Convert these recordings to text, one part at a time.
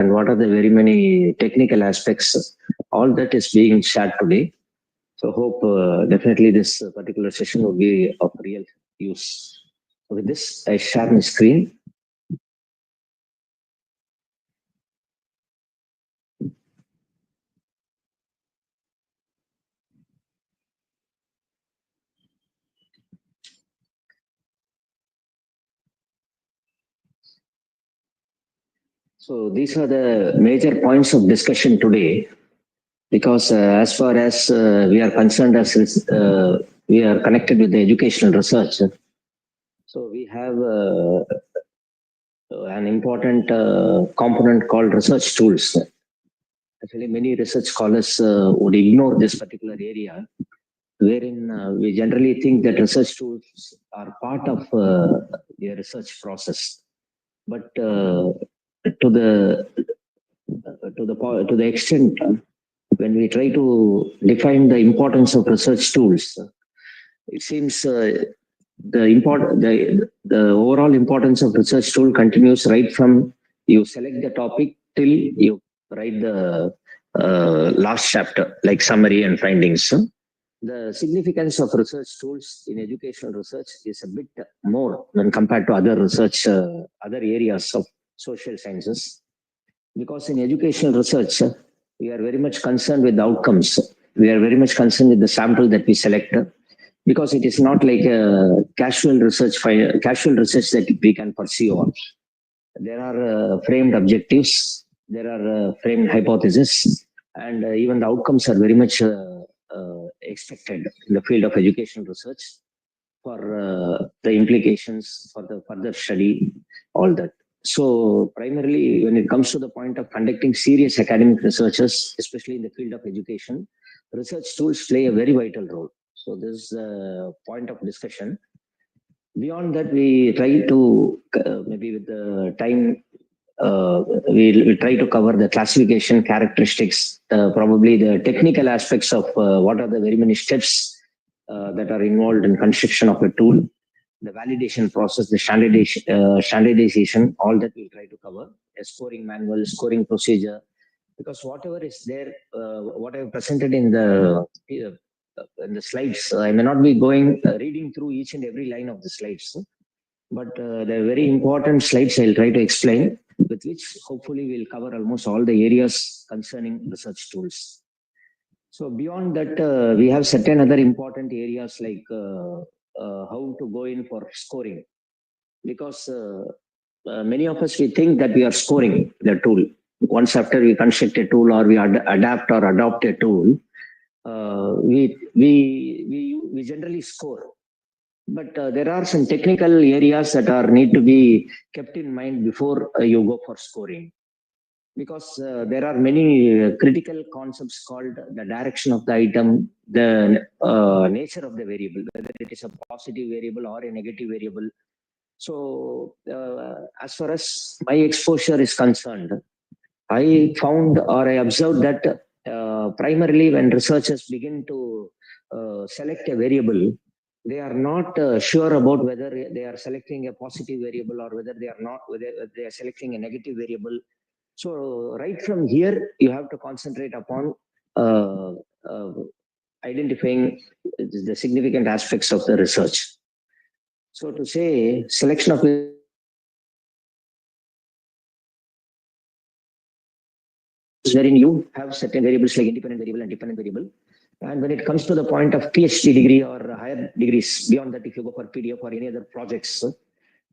and what are the very many technical aspects. All that is being shared today. So hope definitely this particular session will be of real use. So with this, I share my screen. So these are the major points of discussion today, because as far as we are concerned, as we are connected with the educational research. So we have an important component called research tools. Actually, many research scholars would ignore this particular area, wherein we generally think that research tools are part of the research process. But to the extent when we try to define the importance of research tools, it seems the overall importance of research tool continues right from you select the topic till you write the last chapter, like summary and findings. The significance of research tools in educational research is a bit more when compared to other research, other areas of social sciences. Because in educational research, we are very much concerned with the outcomes. We are very much concerned with the sample that we select, because it is not like a casual research that we can pursue on. There are framed objectives, there are framed hypotheses, and even the outcomes are very much expected in the field of educational research for the implications for the further study, all that. So primarily, when it comes to the point of conducting serious academic researches, especially in the field of education, research tools play a very vital role. So this is a point of discussion. Beyond that, we try to, maybe with the time, we'll try to cover the classification characteristics, probably the technical aspects of what are the very many steps that are involved in construction of a tool, the validation process, the standardization, all that we'll try to cover, a scoring manual, scoring procedure, because whatever is there, what I've presented in the slides, I may not be reading through each and every line of the slides, but they're very important slides I'll try to explain, with which hopefully we'll cover almost all the areas concerning research tools. So beyond that, we have certain other important areas like how to go in for scoring, because many of us, we think that we are scoring the tool. Once after we construct a tool or we adapt or adopt a tool, we generally score. But there are some technical areas that need to be kept in mind before you go for scoring, because there are many critical concepts called the direction of the item, the nature of the variable, whether it is a positive variable or a negative variable. So as far as my exposure is concerned, I found or I observed that primarily when researchers begin to select a variable, they are not sure about whether they are selecting a positive variable or whether they are selecting a negative variable. So right from here, you have to concentrate upon uh, uh, identifying the significant aspects of the research. So to say selection of wherein you have certain variables like independent variable and dependent variable. And when it comes to the point of PhD degree or higher degrees, beyond that, if you go for PDF or any other projects,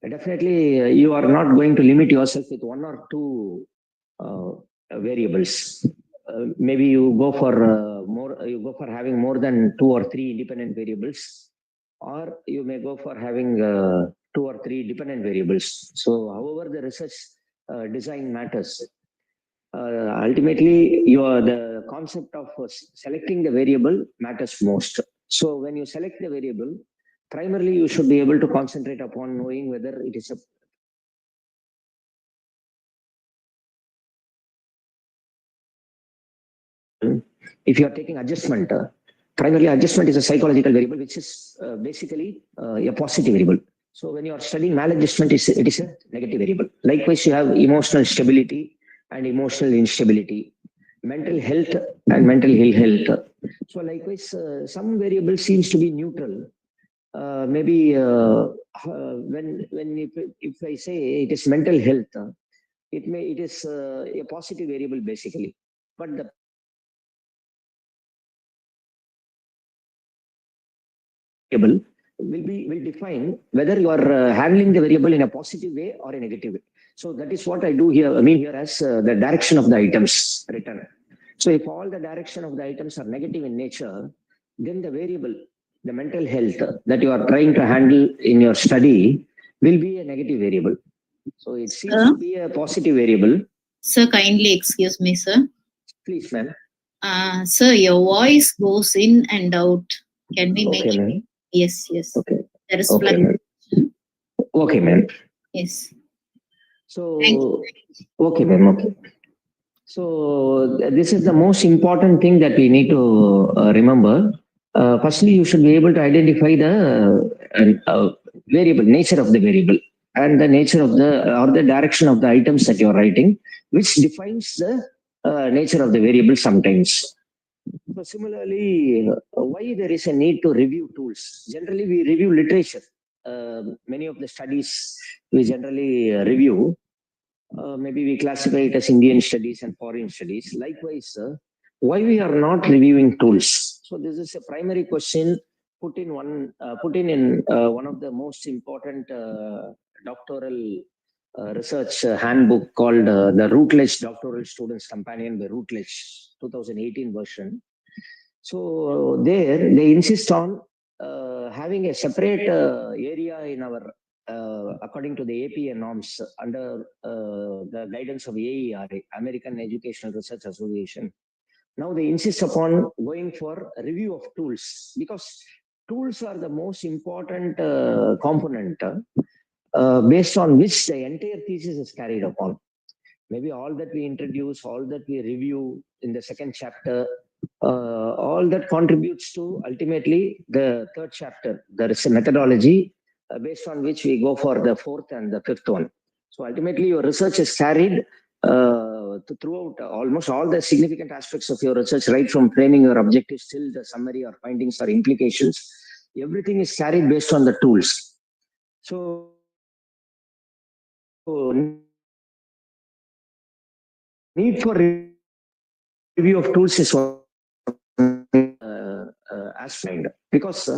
definitely you are not going to limit yourself with one or two variables. Maybe you go for you go for having more than two or three independent variables, or you may go for having two or three dependent variables. So, however, the research design matters. Ultimately, the concept of selecting the variable matters most. So when you select the variable, primarily you should be able to concentrate upon knowing whether it is a if you are taking adjustment, primarily adjustment is a psychological variable, which is basically a positive variable. So when you are studying maladjustment, it is a negative variable. Likewise, you have emotional stability, and emotional instability, mental health and mental ill health. So likewise, some variable seems to be neutral. Maybe when if I say it is mental health, it is a positive variable basically. But the variable will define whether you are handling the variable in a positive way or a negative way. So that is what I do here. I mean here as the direction of the items written. So if all the direction of the items are negative in nature, then the variable, the mental health that you are trying to handle in your study will be a negative variable. So it seems to be a positive variable. Sir, kindly excuse me, sir. Please, ma'am. Sir, your voice goes in and out. Can we make Okay, it? ma'am. Yes, yes. Okay. There is Okay, ma'am. fluctuation. Okay, ma'am. Yes. Thank So, okay, ma'am. Okay. So this is the most important thing that we need to remember. Firstly, you should be able to identify the variable, nature of the variable, and the nature of the or the direction of the items that you are writing, which defines the nature of the variable sometimes. So similarly, why there is a need to review tools? Generally, we review literature. Many of the studies we generally review. Maybe we classify it as Indian studies and foreign studies. Likewise, why we are not reviewing tools? So this is a primary question put in one of the most important doctoral research handbook called the Routledge Doctoral Students Companion by Routledge 2018 version. So there they insist on having a separate area in our according to the APA norms under the guidance of AERA, American Educational Research Association. Now they insist upon going for a review of tools because tools are the most important component based on which the entire thesis is carried upon. Maybe all that we introduce, all that we review in the second chapter, all that contributes to ultimately the third chapter. There is a methodology based on which we go for the fourth and the fifth one. So ultimately, your research is carried throughout almost all the significant aspects of your research, right from framing your objectives till the summary or findings or implications. Everything is carried based on the tools. So need for review of tools is one aspect because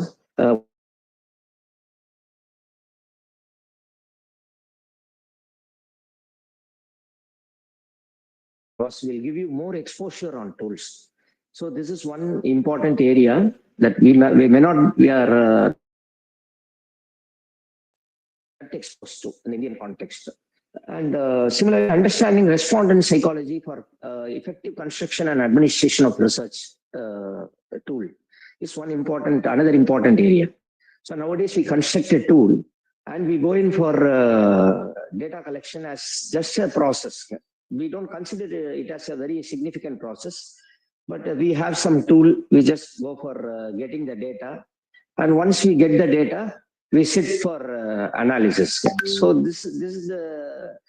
will give you more exposure on tools. So this is one important area that we may not we are exposed to in Indian context. And similarly, understanding respondent psychology for effective construction and administration of research tool is another important area. So nowadays we construct a tool and we go in for data collection as just a process. We don't consider it as a very significant process, but we have some tool, we just go for getting the data. And once we get the data, we sit for analysis. So this is the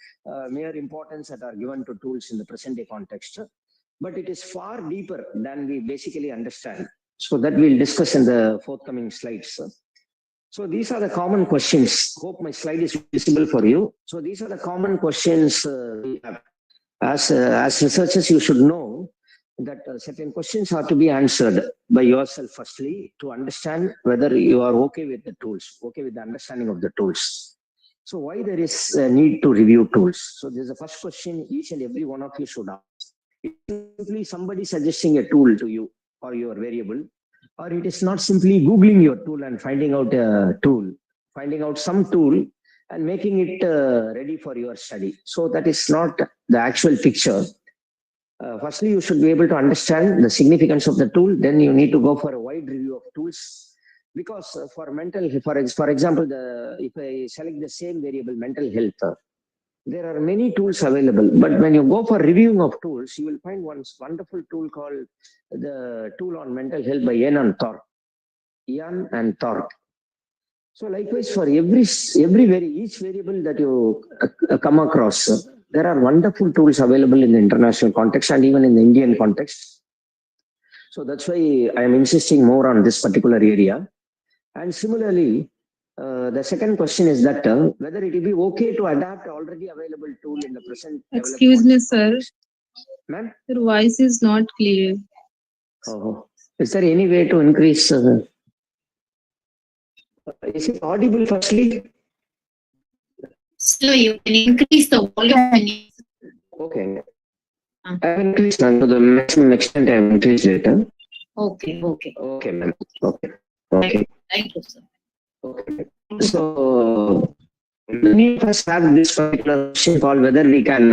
mere importance that are given to tools in the present day context. But it is far deeper than we basically understand. So that we'll discuss in the forthcoming slides. So these are the common questions. Hope my slide is visible for you. So these are the common questions we have. As researchers, you should know that certain questions are to be answered by yourself firstly to understand whether you are okay with the tools, okay with the understanding of the tools. So why there is a need to review tools? So there's a first question each and every one of you should ask. It's simply somebody suggesting a tool to you or your variable, or it is not simply Googling your tool and finding out a tool, finding out some tool and making it ready for your study. So that is not the actual picture. Firstly, you should be able to understand the significance of the tool. Then you need to go for a wide review of tools. Because for example, if I select the same variable, mental health, there are many tools available. But when you go for reviewing of tools, you will find one wonderful tool called the tool on mental health by Ian and Thorpe. Ian and Thorpe. So likewise, for each variable that you come across, there are wonderful tools available in the international context and even in the Indian context. So that's why I am insisting more on this particular area. And similarly, the second question is that whether it will be okay to adapt already available tool in the present. Excuse me, sir. Ma'am? Your voice is not clear. Oh, is there any way to increase? Is it audible firstly? So you can increase the volume when you. Okay. I have increased to the maximum extent I have increased it. Okay. Okay, ma'am. Okay. Thank you, sir. Okay. So many of us have this particular question called whether we can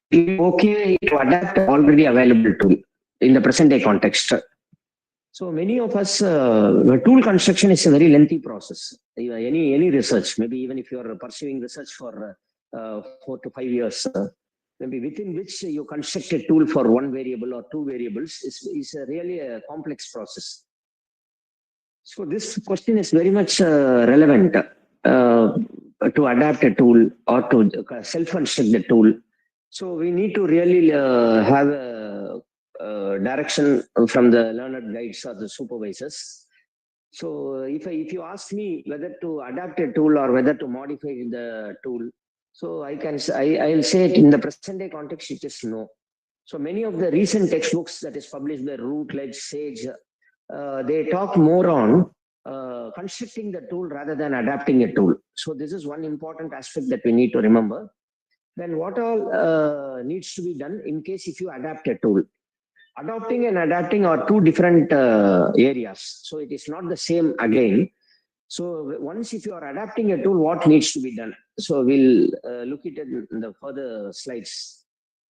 be okay to adapt already available tool in the present day context. So many of us, tool construction is a very lengthy process. Any research, maybe even if you are pursuing research for 4 to 5 years, maybe within which you construct a tool for one variable or two variables is really a complex process. So this question is very much relevant to adapt a tool or to self-construct the tool. So we need to really have a direction from the learned guides or the supervisors. So if you ask me whether to adapt a tool or whether to modify the tool, so I'll say it in the present day context, it is no. So many of the recent textbooks that is published by Routledge, Sage, they talk more on constructing the tool rather than adapting a tool. So this is one important aspect that we need to remember. Then what all needs to be done in case if you adapt a tool? Adopting and adapting are two different areas. So it is not the same again. So once if you are adapting a tool, what needs to be done? So we'll look at it in the further slides.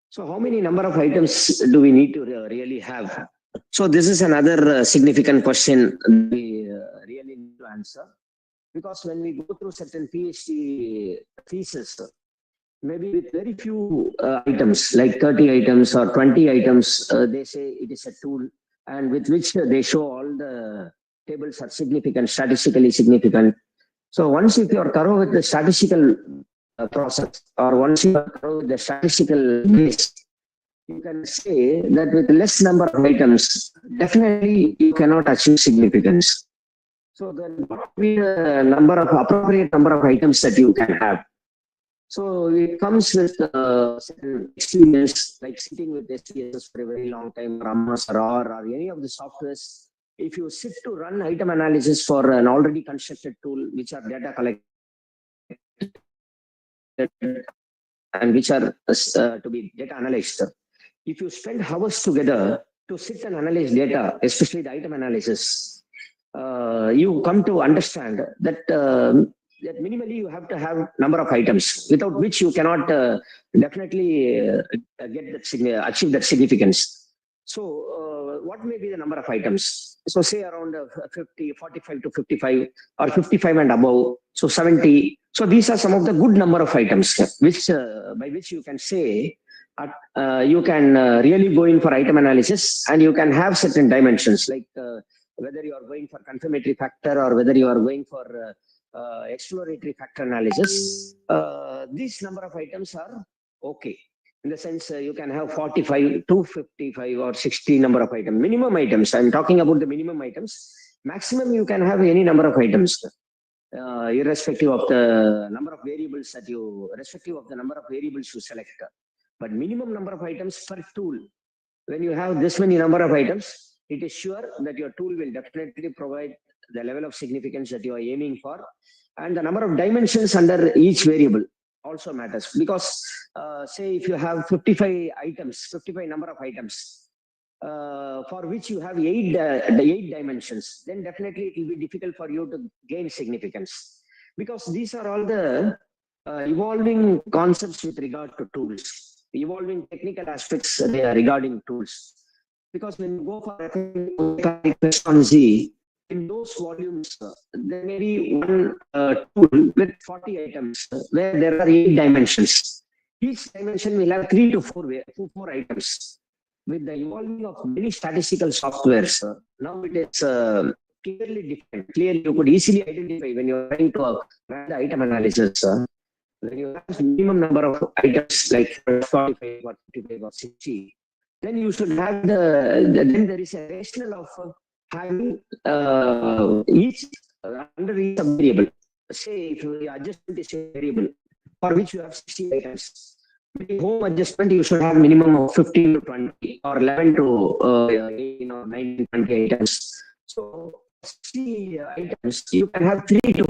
So how many number of items do we need to really have? So this is another significant question we really need to answer. Because when we go through certain PhD thesis, maybe with very few items, like 30 items or 20 items, they say it is a tool and with which they show all the tables are significant, statistically significant. So once if you are thorough with the statistical process or once you are thorough with the statistical base, you can say that with less number of items, definitely you cannot achieve significance. So then what will be the appropriate number of items that you can have? So it comes with certain experience, like sitting with SPSS for a very long time, Ramas or R or any of the softwares. If you sit to run item analysis for an already constructed tool, which are data collected and which are to be data analyzed, if you spend hours together to sit and analyze data, especially the item analysis, you come to understand that that minimally you have to have number of items without which you cannot definitely achieve that significance. So what may be the number of items? So say around 45 to 55 or 55 and above. So 70. So these are some of the good number of items which by which you can say you can really go in for item analysis and you can have certain dimensions like whether you are going for confirmatory factor or whether you are going for exploratory factor analysis. These number of items are okay. In the sense you can have 45 to 55 or 60 number of items. Minimum items, I'm talking about the minimum items. Maximum you can have any number of items. Irrespective of the number of variables that you, irrespective of the number of variables you select. But minimum number of items per tool, when you have this many number of items, it is sure that your tool will definitely provide the level of significance that you are aiming for. And the number of dimensions under each variable also matters. Because say if you have 55 items, 55 number of items, for which you have eight dimensions, then definitely it will be difficult for you to gain significance. Because these are all the evolving concepts with regard to tools, evolving technical aspects regarding tools. Because when you go for on Z, in those volumes, there may be one tool with 40 items where there are 8 dimensions. Each dimension will have 3 to 4 items. With the evolving of many statistical softwares, now it is clearly different. Clearly, you could easily identify when you're trying to run the item analysis. when you have minimum number of items like 45 or 55 or 60, then you should have then there is a rationale of having each under each variable. Say if the adjustment is a variable for which you have 60 items. With home adjustment, you should have minimum of 15 to 20 or 11 to 18 or 19, 20 items. So 60 items, you can have 3 to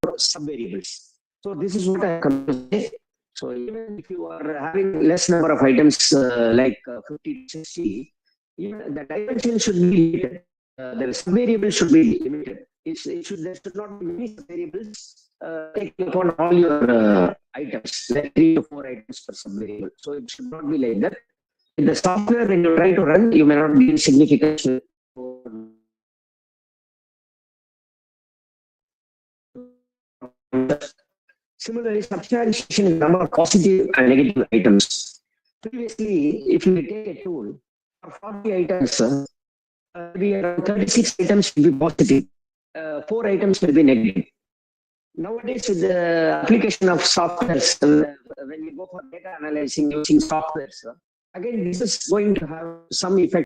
4 sub-variables. So this is what I come to say. So even if you are having less number of items like 50 to 60, even the dimension should be limited. The sub-variable should be limited. There should not be many variables taking upon all your items, like 3 to 4 items per sub-variable. So it should not be like that. In the software, when you try to run, you may not gain significance. Similarly, substantiation is number of positive and negative items. Previously, if you take a tool, for 40 items, maybe around 36 items will be positive, 4 items will be negative. Nowadays, with the application of softwares, when you go for data analyzing using softwares, again, this is going to have some effect.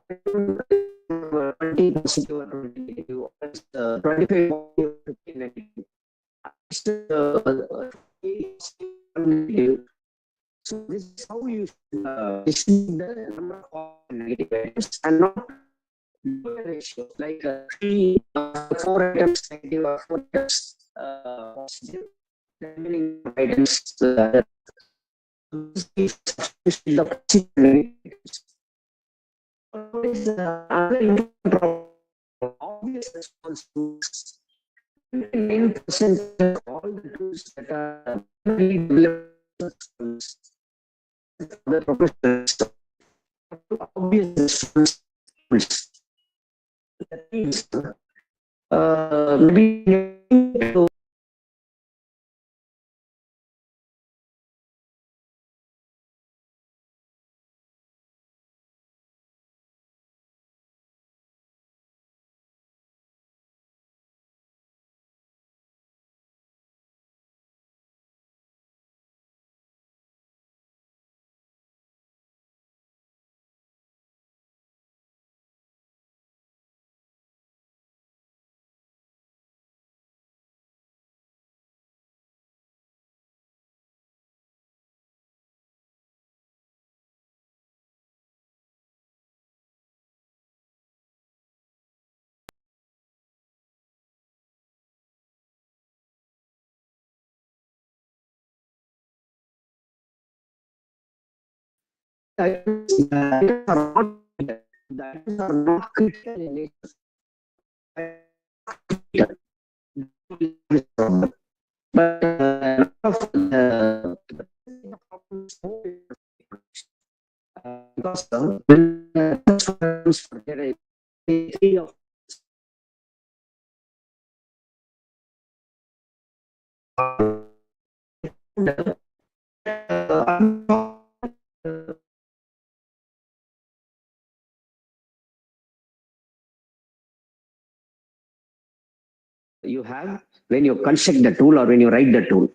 Positive or 20 negative, 25 positive, 15 negative. So this is how you see the number of negative items and not the ratio, like 4 items negative or 4 items positive. The remaining items, the positive negatives. What is another important problem? Obvious response to 9% of all the tools that are developed the professionals obvious response. That means maybe items are not critical in nature. But because when there are three of you have when you construct the tool or when you write the tool.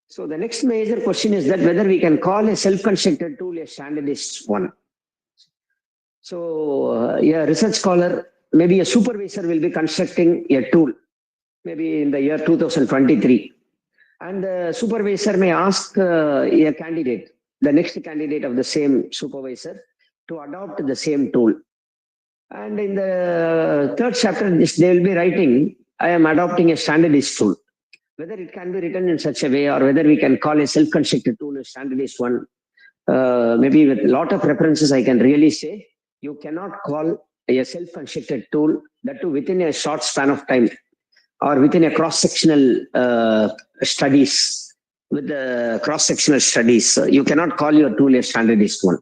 So the next major question is that whether we can call a self-constructed tool a standardized one. So a research scholar, maybe a supervisor will be constructing a tool, maybe in the year 2023. And the supervisor may ask a candidate, the next candidate of the same supervisor, to adopt the same tool. And in the third chapter, they will be writing, I am adopting a standardized tool. Whether it can be written in such a way or whether we can call a self-constructed tool a standardized one, maybe with a lot of references, I can really say you cannot call a self-constructed tool, that too within a short span of time or within a cross-sectional studies, with the cross-sectional studies, you cannot call your tool a standardized one.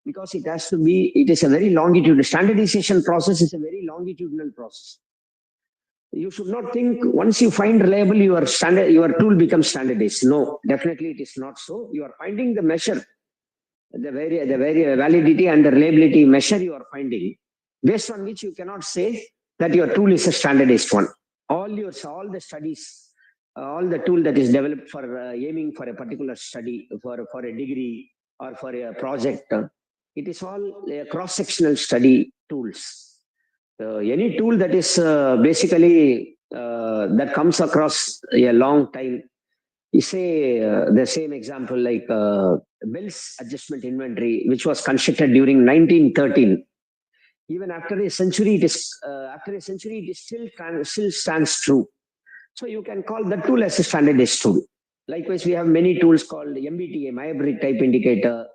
because it has to be, it is a very longitudinal, standardization process is a very longitudinal process. You should not think once you find reliable, your tool becomes standardized. No, definitely it is not so. You are finding the measure, the very validity and the reliability measure you are finding, based on which you cannot say that your tool is a standardized one. All the studies, all the tool that is developed for aiming for a particular study, for a degree or for a project, it is all cross-sectional study tools. Any tool that is basically that comes across a long time, you say the same example like Bell's adjustment inventory, which was constructed during 1913. Even after a century, it still stands true. So you can call that tool as a standardized tool. Likewise, we have many tools called MBTA, Myers-Briggs type indicator.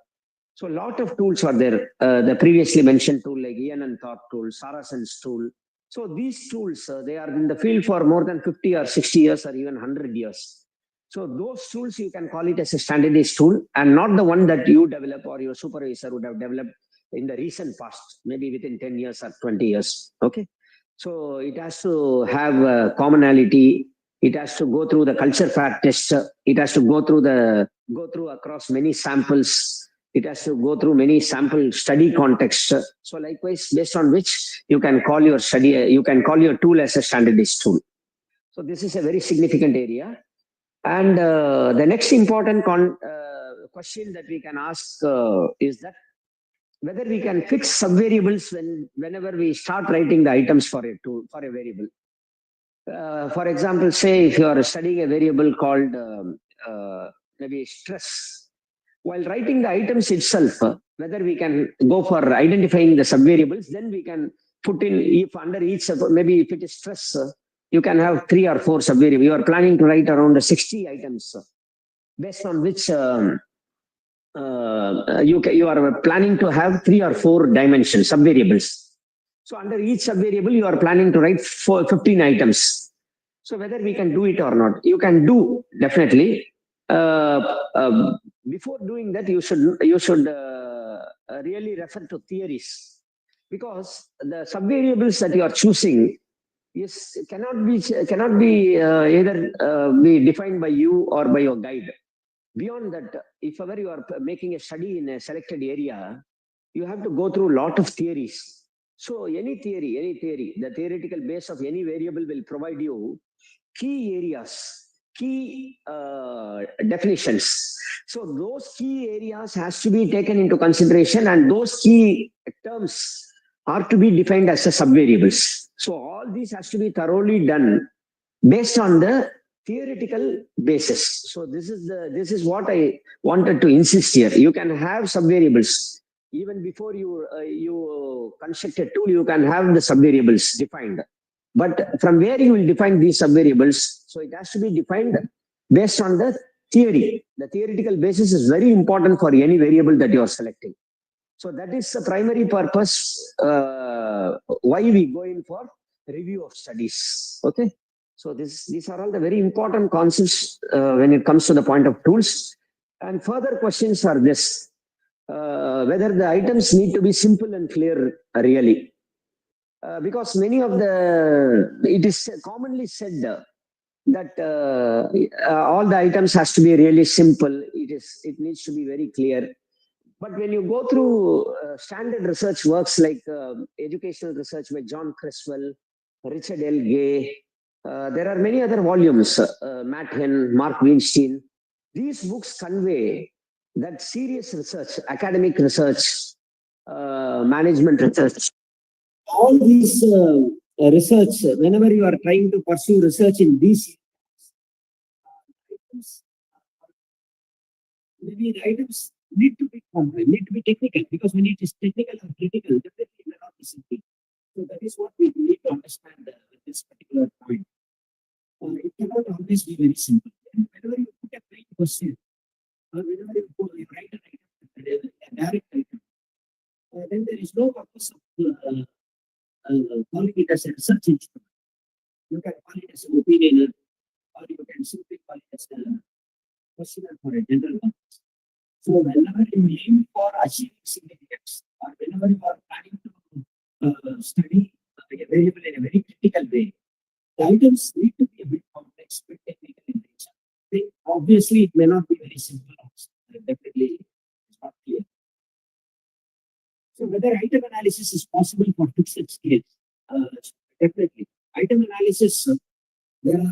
So a lot of tools are there. The previously mentioned tool like Ian and Thorpe tool, Saracens tool. So these tools, they are in the field for more than 50 or 60 years or even 100 years. So those tools you can call it as a standardized tool and not the one that you develop or your supervisor would have developed in the recent past, maybe within 10 years or 20 years. Okay. So it has to have commonality. It has to go through the culture fact test. It has to go through across many samples. It has to go through many sample study contexts. So likewise, based on which you can call your tool as a standardized tool. So this is a very significant area. And the next important question that we can ask is that whether we can fix subvariables whenever we start writing the items for a variable. For example, say if you are studying a variable called maybe stress, while writing the items itself, whether we can go for identifying the subvariables, then we can put in, if under each, maybe if it is stress, you can have 3 or 4 subvariables. You are planning to write around 60 items, based on which you are planning to have 3 or 4 dimensions, subvariables. So under each subvariable, you are planning to write 15 items. So whether we can do it or not, you can do definitely. Before doing that, you should really refer to theories, because the subvariables that you are choosing cannot be either be defined by you or by your guide. Beyond that, if ever you are making a study in a selected area, you have to go through a lot of theories. So any theory, the theoretical base of any variable will provide you key areas, key definitions. So those key areas has to be taken into consideration, and those key terms are to be defined as a subvariables. So all these has to be thoroughly done based on the theoretical basis. So this is what I wanted to insist here. You can have subvariables even before you construct a tool. You can have the subvariables defined, but from where you will define these subvariables? So it has to be defined based on the theory. The theoretical basis is very important for any variable that you are selecting. So that is the primary purpose why we go in for review of studies. Okay. So these are all the very important concepts when it comes to the point of tools. And further questions are this: whether the items need to be simple and clear really. Because it is commonly said that all the items has to be really simple. It needs to be very clear. But when you go through standard research works like educational research by John Creswell, Richard L. Gay, there are many other volumes, Matt Henn, Mark Weinstein. These books convey that serious research, academic research, management research, all these research, whenever you are trying to pursue research in these items, maybe the items need to be complex, need to be technical, because when it is technical and critical, definitely it may not be simple. So that is what we need to understand at this particular point. It cannot always be very simple. And whenever you put a plain question, or whenever you write an item, a direct item, then there is no purpose of calling it as a research instrument. You can call it as an opinioner, or you can simply call it as a questionnaire for a general purpose. So whenever you aim for achieving significance, or whenever you are planning to study a variable in a very critical way, the items need to be a bit complex, bit technical in nature. Obviously, it may not be very simple. Definitely, it's not clear. So whether item analysis is possible for fixed scales? Definitely. Item analysis, there are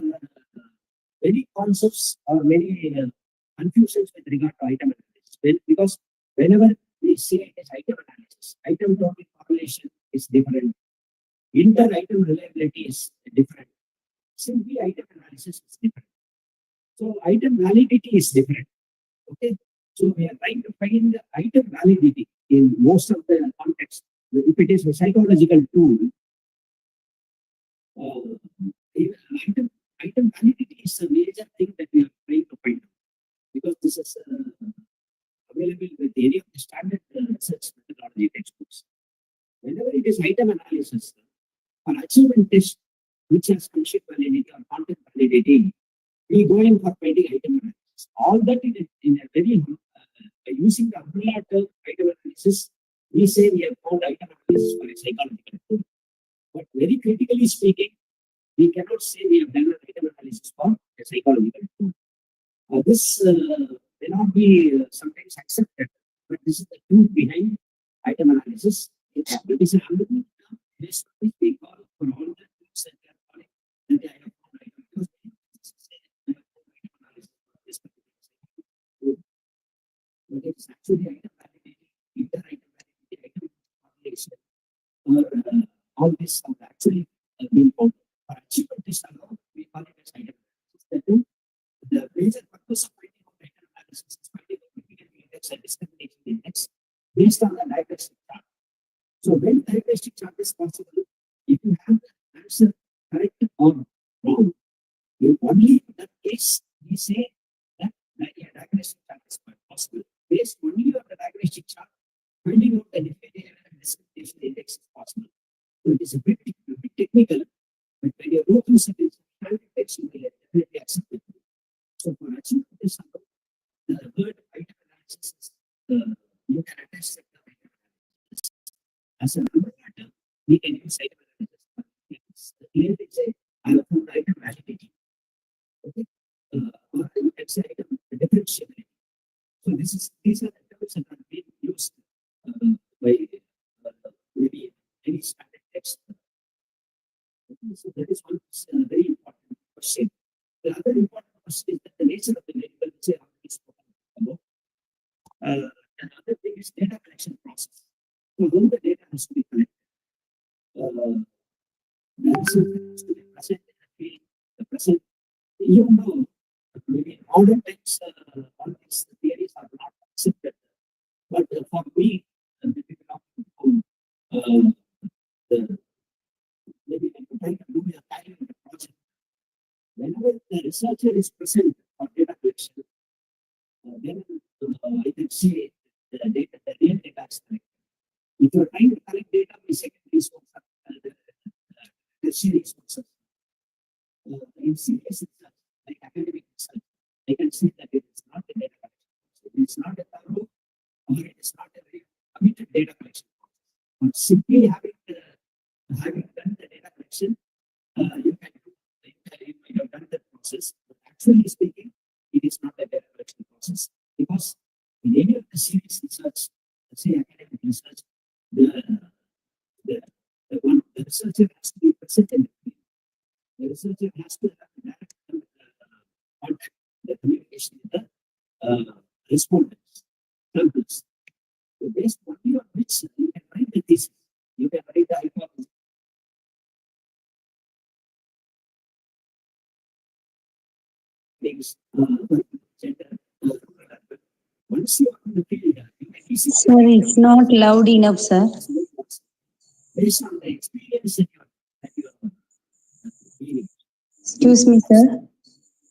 many concepts or many confusions with regard to item analysis. Because whenever we say it is item analysis, item topic correlation is different. Inter-item reliability is different. Simply item analysis is different. So item validity is different. Okay. So we are trying to find the item validity in most of the context. If it is a psychological tool, item validity is a major thing that we are trying to find out, because this is available with any of the standard research methodology textbooks. Whenever it is item analysis, for achievement test, which has function validity or content validity, we go in for finding item analysis. All that in a very using the umbrella term item analysis, we say we have found item analysis for a psychological tool. But very critically speaking, we cannot say we have done an item analysis for a psychological tool. This may not be sometimes accepted, but this is the truth behind item analysis. It is a algorithm based on which we call for all the tools that we are calling that I have found item analysis. But it's actually item validity, inter-item validity, item correlation, or all this have actually been found. For achievement test alone, we call it as item analysis. The major purpose of finding out item analysis is finding out difficulty index and discrimination index based on the diagnostic chart. So when diagnostic chart is possible, if you have the answer correct or wrong, you only in that case we say that a diagnostic chart is possible. Based only on the diagnostic chart, finding out the difficulty and discrimination index is possible. So it is a bit technical, but when you go through certain standard text, you will definitely accept it. So for achieving this, the word item analysis is you can attach the item analysis. As a number matter, we can use item analysis. Clearly say, I have found item validity. Okay. Or you can say item differentiability. So these are the terms that are being used by maybe any standard text. Okay. So that is one very important question. The other important question is that the nature of the variable, which I already spoken about. Another thing is data collection process. So when the data has to be collected, the result has to be present in the field, the present, even though maybe in modern times all these theories are not accepted. But for me, maybe I'm trying to do a value in the project. Whenever the researcher is present for data collection, then I can say the data, the real data is correct. If you're trying to collect data by secondary sources, tertiary sources, in serious research, like academic research, I can say that it is not a data collection. It is not a thorough, or it is not a very committed data collection. But simply having done the data collection, you might have done that process. But actually speaking, it is not a data collection process, because in any of the serious research, let's say academic research, the researcher has to be present in the field. The researcher has to have direct contact, the communication with the respondents, samples. So based only on which you can write the thesis, you can write the hypothesis. Things, once you are in the field, you can easily. Sir, it's not loud enough, sir. Based on the experience that you are feeling. Excuse me, sir.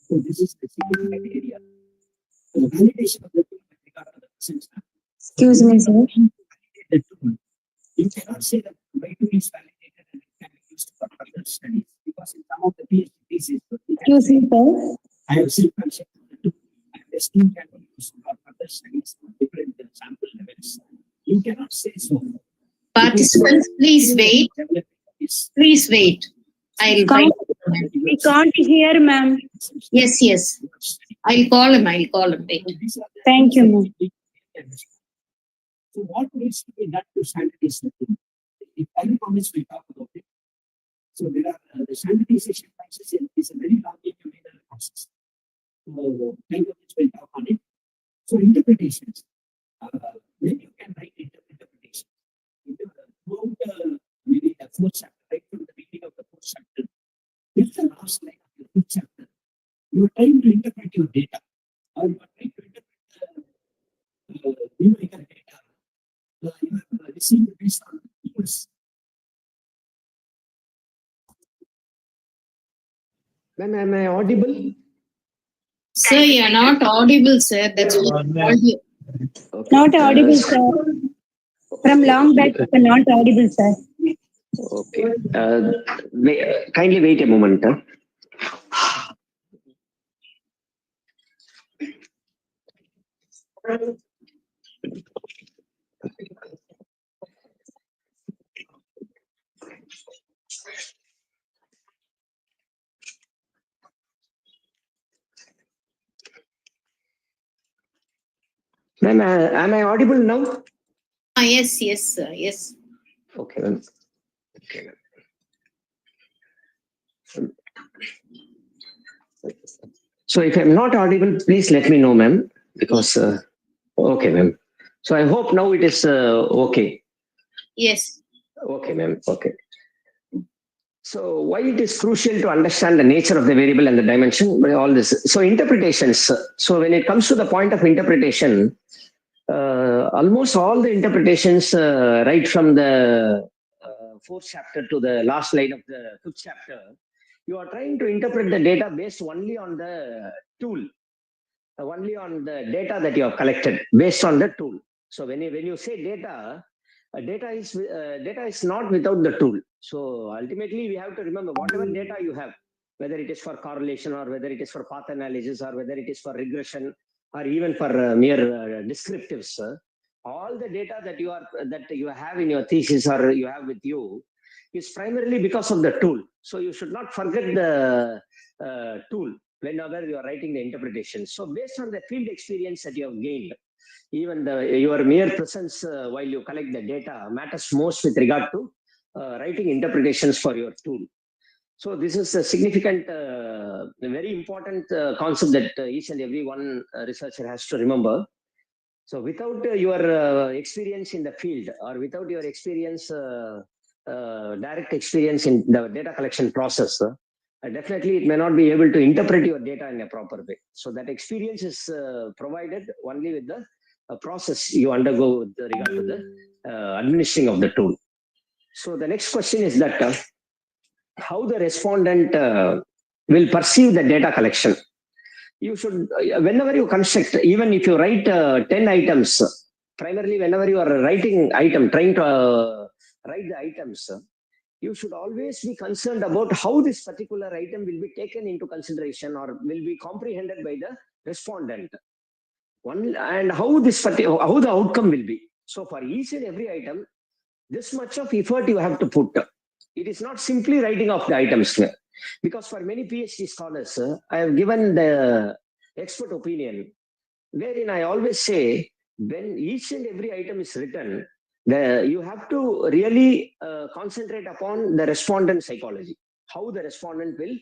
So this is the second criteria. The validation of the tool with regard to the present sample. Excuse me, sir. The tool, you cannot say that my tool is validated and it can be used for further studies, because in some of the PhD theses, Excuse me, sir. I have self-concept of the tool, and this tool can be used for further studies. different sample levels. You cannot say so. Participants, please wait. Please wait. I'll try. We can't hear, ma'am. Yes, yes. I'll call him. Wait. Thank you, ma'am. So what needs to be done to standardize the tool? If every promise we talk about it. So there are the standardization process is a very longitudinal process. So kind of we'll talk on it. So interpretations. Then you can write interpretations. Throughout maybe the fourth chapter, right from the beginning of the fourth chapter, till the last line of the fifth chapter, you are trying to interpret your data, or you are trying to interpret numerical data. You have received based on years. Ma'am, am I audible? Sir, you're not audible, sir. That's what audio. Okay. Not audible, sir. From long back, not audible, sir. Okay. Kindly wait a moment. Ma'am, am I audible now? Yes, sir. Yes. Okay, ma'am. Okay, ma'am. So if I'm not audible, please let me know, ma'am, because, okay, ma'am. So I hope now it is okay. Yes. Okay, ma'am. Okay. So why it is crucial to understand the nature of the variable and the dimension, all this. So interpretations. So when it comes to the point of interpretation, almost all the interpretations, right from the fourth chapter to the last line of the fifth chapter, you are trying to interpret the data based only on the tool, only on the data that you have collected based on the tool. So when you say data, data is not without the tool. So ultimately, we have to remember whatever data you have, whether it is for correlation or whether it is for path analysis or whether it is for regression or even for mere descriptives, all the data that you have in your thesis or you have with you is primarily because of the tool. So you should not forget the tool whenever you are writing the interpretation. So based on the field experience that you have gained, even your mere presence while you collect the data matters most with regard to writing interpretations for your tool. So this is a significant, very important concept that each and every one researcher has to remember. So without your experience in the field or without your experience, direct experience in the data collection process, definitely it may not be able to interpret your data in a proper way. So that experience is provided only with the process you undergo with regard to the administering of the tool. So the next question is that how the respondent will perceive the data collection. You should, whenever you construct, even if you write 10 items, primarily whenever you are writing trying to write the items, you should always be concerned about how this particular item will be taken into consideration or will be comprehended by the respondent. And how the outcome will be. So for each and every item, this much of effort you have to put. It is not simply writing off the items. Because for many PhD scholars, I have given the expert opinion, wherein I always say, when each and every item is written, you have to really concentrate upon the respondent psychology, how the respondent will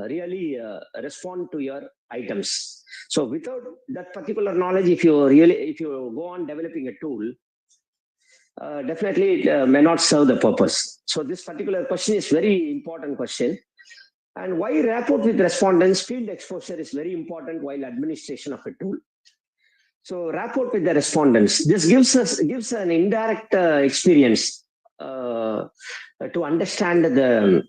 really respond to your items. So without that particular knowledge, if you go on developing a tool, definitely it may not serve the purpose. So this particular question is very important question. And why rapport with respondents, field exposure is very important while administration of a tool. So rapport with the respondents, this gives an indirect experience to understand the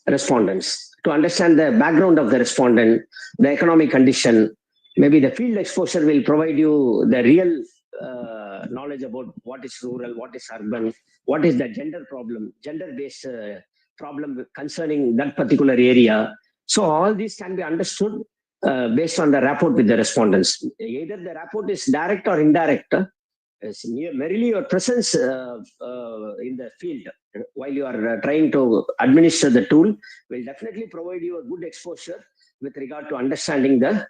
respondents, to understand the background of the respondent, the economic condition. Maybe the field exposure will provide you the real knowledge about what is rural, what is urban, what is the gender-based problem concerning that particular area. So all these can be understood based on the rapport with the respondents. Either the rapport is direct or indirect. Merely your presence in the field while you are trying to administer the tool will definitely provide you a good exposure with regard to understanding the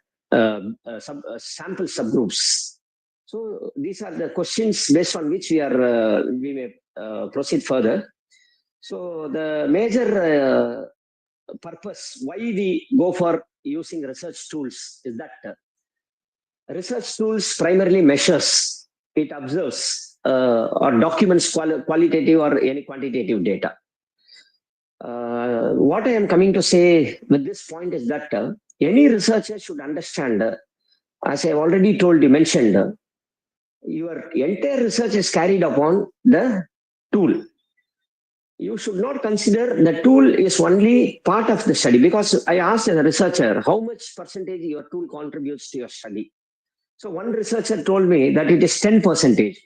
sample subgroups. So these are the questions based on which we may proceed further. So the major purpose why we go for using research tools is that research tools primarily measures, it observes or documents qualitative or any quantitative data. What I am coming to say with this point is that any researcher should understand, as I have already mentioned, your entire research is carried upon the tool. You should not consider the tool is only part of the study, because I asked the researcher how much percentage your tool contributes to your study. So one researcher told me that it is 10%.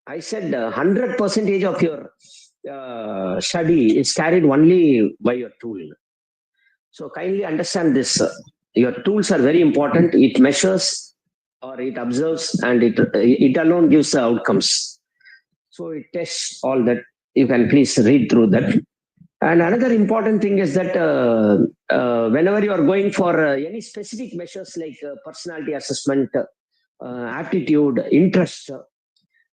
I said 100% of your study is carried only by your tool. So kindly understand this. Your tools are very important. It measures or it observes, and it alone gives the outcomes. So it tests all that. You can please read through that. And another important thing is that whenever you are going for any specific measures like personality assessment, aptitude, interest,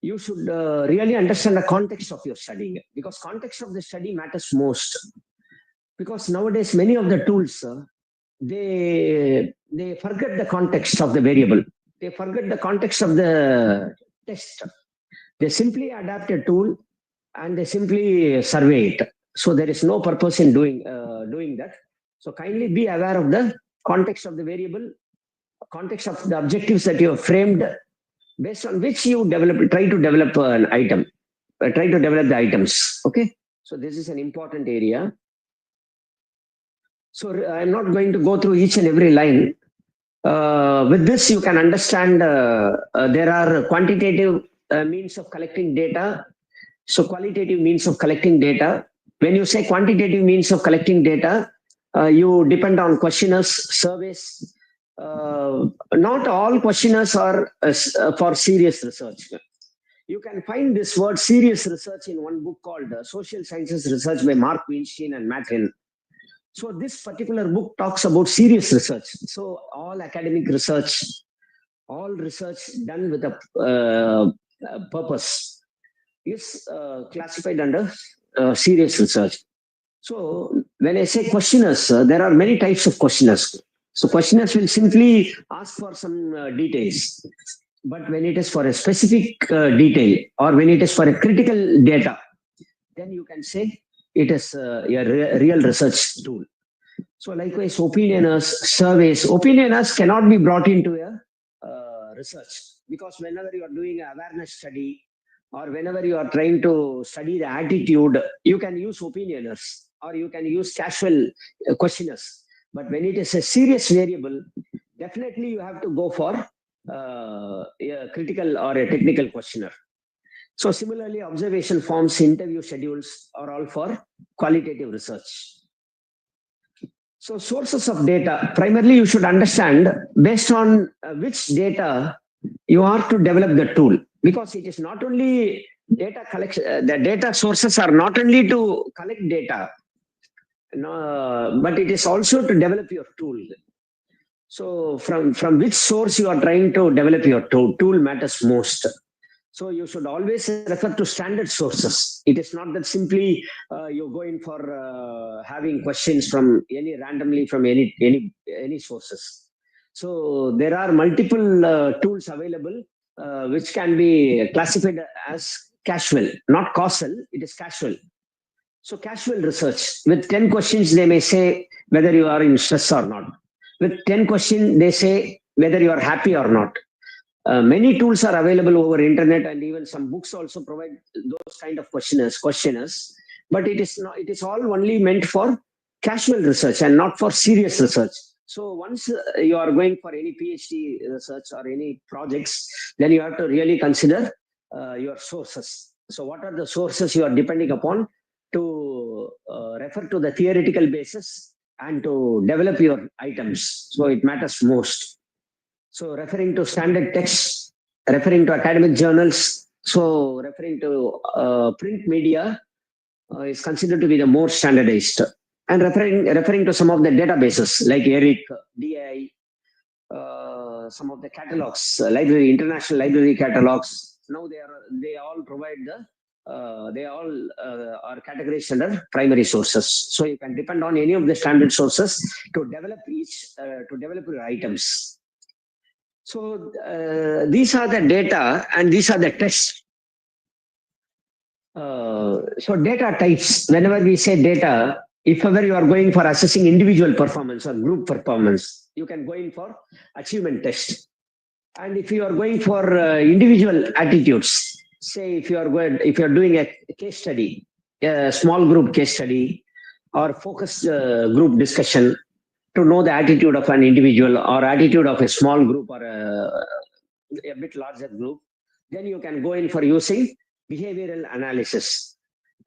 you should really understand the context of your studying, because context of the study matters most. Because nowadays many of the tools they forget the context of the variable, they forget the context of the test. They simply adapt a tool and they simply survey it. So there is no purpose in doing that. So kindly be aware of the context of the variable, context of the objectives that you have framed, based on which you try to develop an item, try to develop the items. Okay. So this is an important area. So I'm not going to go through each and every line. With this, you can understand there are quantitative means of collecting data. So qualitative means of collecting data. When you say quantitative means of collecting data, you depend on questionnaires, surveys. Not all questionnaires are for serious research. You can find this word serious research in one book called Social Sciences Research by Mark Weinstein and Matt Hill. So this particular book talks about serious research. So all academic research, all research done with a purpose is classified under serious research. So when I say questionnaires, there are many types of questionnaires. So questionnaires will simply ask for some details. But when it is for a specific detail, or when it is for a critical data, then you can say it is a real research tool. So likewise, opinioners, surveys, opinioners cannot be brought into a research, because whenever you are doing an awareness study, or whenever you are trying to study the attitude, you can use opinioners or you can use casual questionnaires. But when it is a serious variable, definitely you have to go for a critical or a technical questionnaire. So similarly, observation forms, interview schedules are all for qualitative research. So sources of data, primarily you should understand based on which data you are to develop the tool, because it is not only data collection, the data sources are not only to collect data, but it is also to develop your tool. So from which source you are trying to develop your tool matters most. So you should always refer to standard sources. It is not that simply you go in for having questions from randomly from any sources. So there are multiple tools available which can be classified as casual, not causal. It is casual. So casual research, with 10 questions, they may say whether you are in stress or not. With 10 questions, they say whether you are happy or not. Many tools are available over internet, and even some books also provide those kind of questionnaires. But it is all only meant for casual research and not for serious research. So once you are going for any PhD research or any projects, then you have to really consider your sources. So what are the sources you are depending upon to refer to the theoretical basis and to develop your items. So it matters most. So referring to standard texts, referring to academic journals, so referring to print media is considered to be the more standardized. And referring to some of the databases like ERIC, DI, some of the catalogs, international library catalogs. Now they all provide they all are categorized under primary sources. So you can depend on any of the standard sources to develop your items. So these are the data and these are the tests. So data types, whenever we say data, if ever you are going for assessing individual performance or group performance, you can go in for achievement test. And if you are going for individual attitudes, say if you are doing a case study, a small group case study or focused group discussion to know the attitude of an individual or attitude of a small group or a bit larger group, then you can go in for using behavioral analysis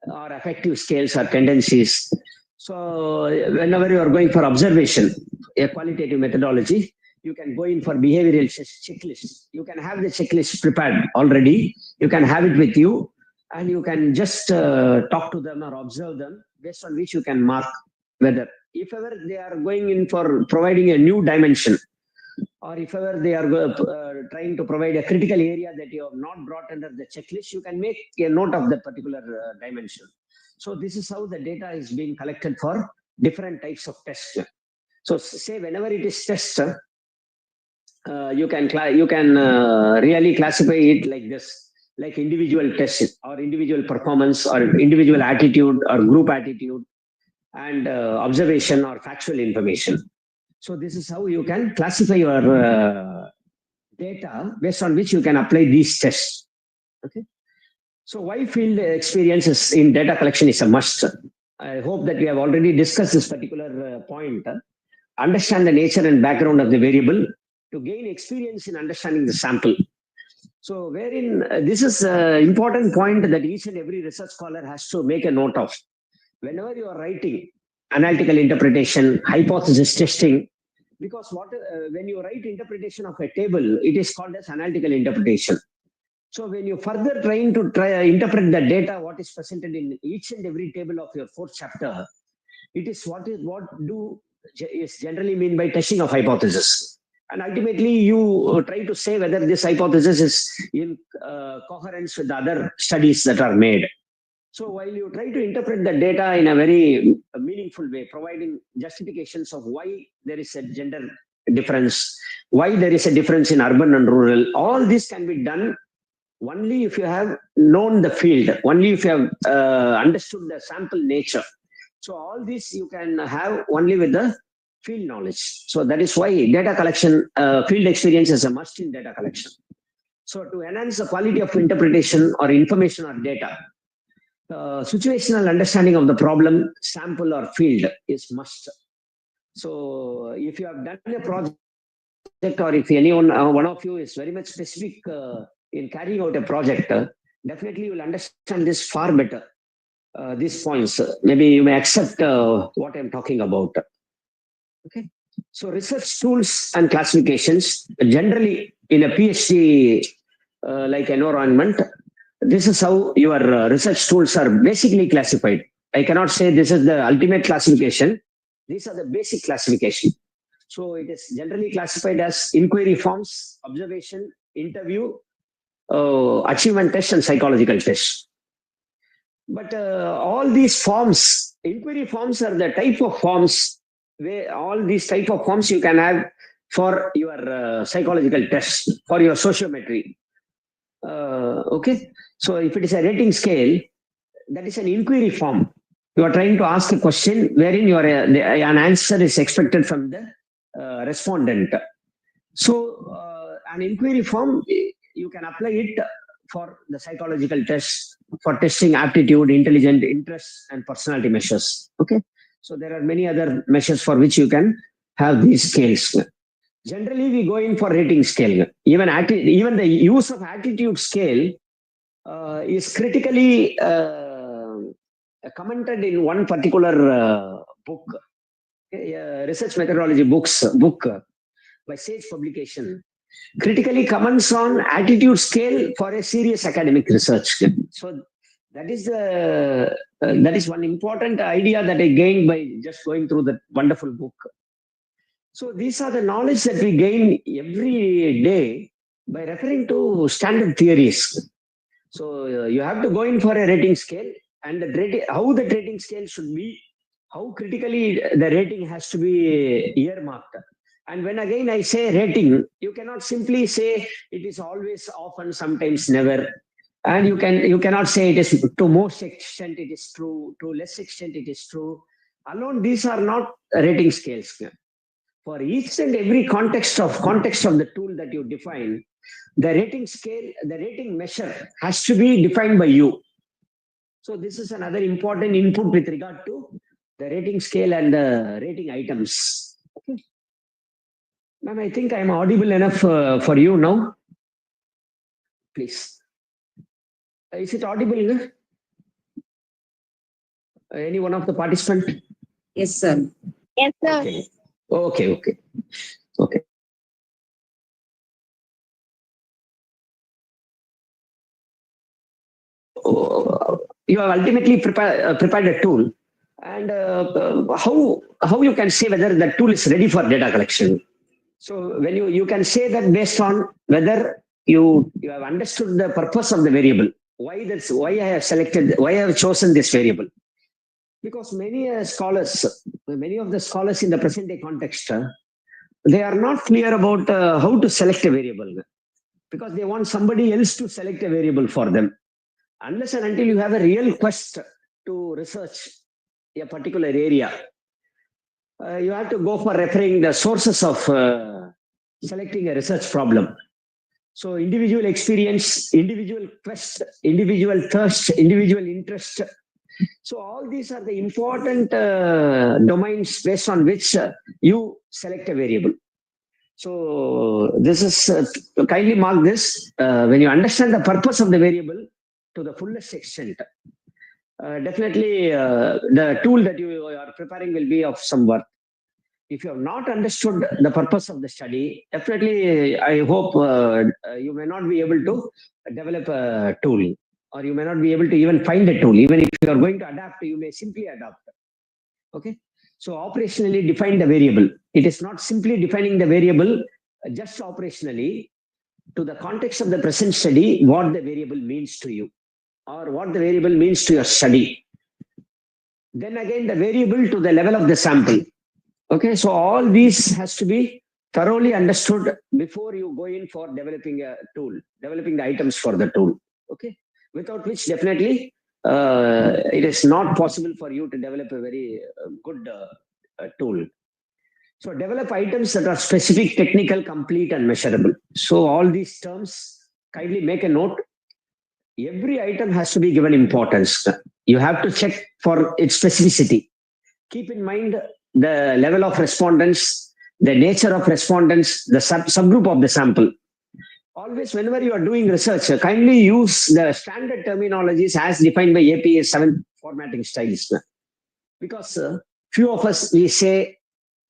or affective scales or tendencies. So whenever you are going for observation, a qualitative methodology, you can go in for behavioral checklists. You can have the checklist prepared already. You can have it with you and you can just talk to them or observe them, based on which you can mark whether, if ever they are going in for providing a new dimension, or if ever they are trying to provide a critical area that you have not brought under the checklist, you can make a note of that particular dimension. So this is how the data is being collected for different types of tests. So say whenever it is test, you can really classify it like this, like individual tests or individual performance or individual attitude or group attitude and observation or factual information. So this is how you can classify your data based on which you can apply these tests. Okay. So why field experiences in data collection is a must. I hope that we have already discussed this particular point. Understand the nature and background of the variable to gain experience in understanding the sample. So wherein this is an important point that each and every research scholar has to make a note of. Whenever you are writing analytical interpretation, hypothesis testing, because when you write interpretation of a table, it is called as analytical interpretation. So when you further trying to interpret the data, what is presented in each and every table of your fourth chapter, it is what is generally mean by testing of hypothesis. And ultimately, you try to say whether this hypothesis is in coherence with the other studies that are made. So while you try to interpret the data in a very meaningful way, providing justifications of why there is a gender difference, why there is a difference in urban and rural, all this can be done only if you have known the field, only if you have understood the sample nature. So all this you can have only with the field knowledge. So that is why data collection, field experience is a must in data collection. So to enhance the quality of interpretation or information or data, situational understanding of the problem, sample or field is must. So if you have done a project or if anyone, one of you is very much specific in carrying out a project, definitely you will understand this far better. These points, maybe you may accept what I'm talking about. Okay. So research tools and classifications, generally in a PhD like environment, this is how your research tools are basically classified. I cannot say this is the ultimate classification. These are the basic classification. So it is generally classified as inquiry forms, observation, interview, achievement test, and psychological test. But all these forms, inquiry forms are the type of forms where all these type of forms you can have for your psychological test, for your sociometry. Okay. So if it is a rating scale, that is an inquiry form. You are trying to ask a question wherein an answer is expected from the respondent. So an inquiry form, you can apply it for the psychological test, for testing aptitude, intelligence, interest, and personality measures. Okay. So there are many other measures for which you can have these scales. Generally, we go in for rating scale. Even the use of attitude scale is critically commented in one particular book. a research methodology book by Sage Publication critically comments on attitude scale for a serious academic research. So that is one important idea that I gained by just going through that wonderful book. So these are the knowledge that we gain every day by referring to standard theories. So you have to go in for a rating scale, and how the rating scale should be, how critically the rating has to be earmarked. And when again I say rating, you cannot simply say it is always, often, sometimes, never. And you cannot say it is to most extent it is true, to less extent it is true. Alone, these are not rating scales. For each and every context of the tool that you define, the rating scale, the rating measure has to be defined by you. So this is another important input with regard to the rating scale and the rating items. Okay. Ma'am, I think I'm audible enough for you now. Please. Is it audible? Any one of the participants? Yes, sir. Yes, sir. Okay. You have ultimately prepared a tool, and how you can say whether the tool is ready for data collection. So when you can say that based on whether you have understood the purpose of the variable, why I have chosen this variable. Because many of the scholars in the present day context, they are not clear about how to select a variable, because they want somebody else to select a variable for them. Unless and until you have a real quest to research a particular area, you have to go for referring the sources of selecting a research problem. So individual experience, individual quest, individual thirst, individual interest. So all these are the important domains based on which you select a variable. So this is kindly mark this when you understand the purpose of the variable to the fullest extent. Definitely, the tool that you are preparing will be of some worth. If you have not understood the purpose of the study, definitely I hope you may not be able to develop a tool, or you may not be able to even find a tool. Even if you are going to adapt, you may simply adapt. Okay. So operationally define the variable. It is not simply defining the variable just operationally. To the context of the present study, what the variable means to you, or what the variable means to your study. Then again, the variable to the level of the sample. Okay, so all these has to be thoroughly understood before you go in for developing a tool, developing the items for the tool. Okay, without which definitely it is not possible for you to develop a very good tool. So develop items that are specific, technical, complete, and measurable. So all these terms, kindly make a note. Every item has to be given importance. You have to check for its specificity. Keep in mind the level of respondents, the nature of respondents, the subgroup of the sample. Always, whenever you are doing research, kindly use the standard terminologies as defined by APA 7 formatting styles. Because few of us, we say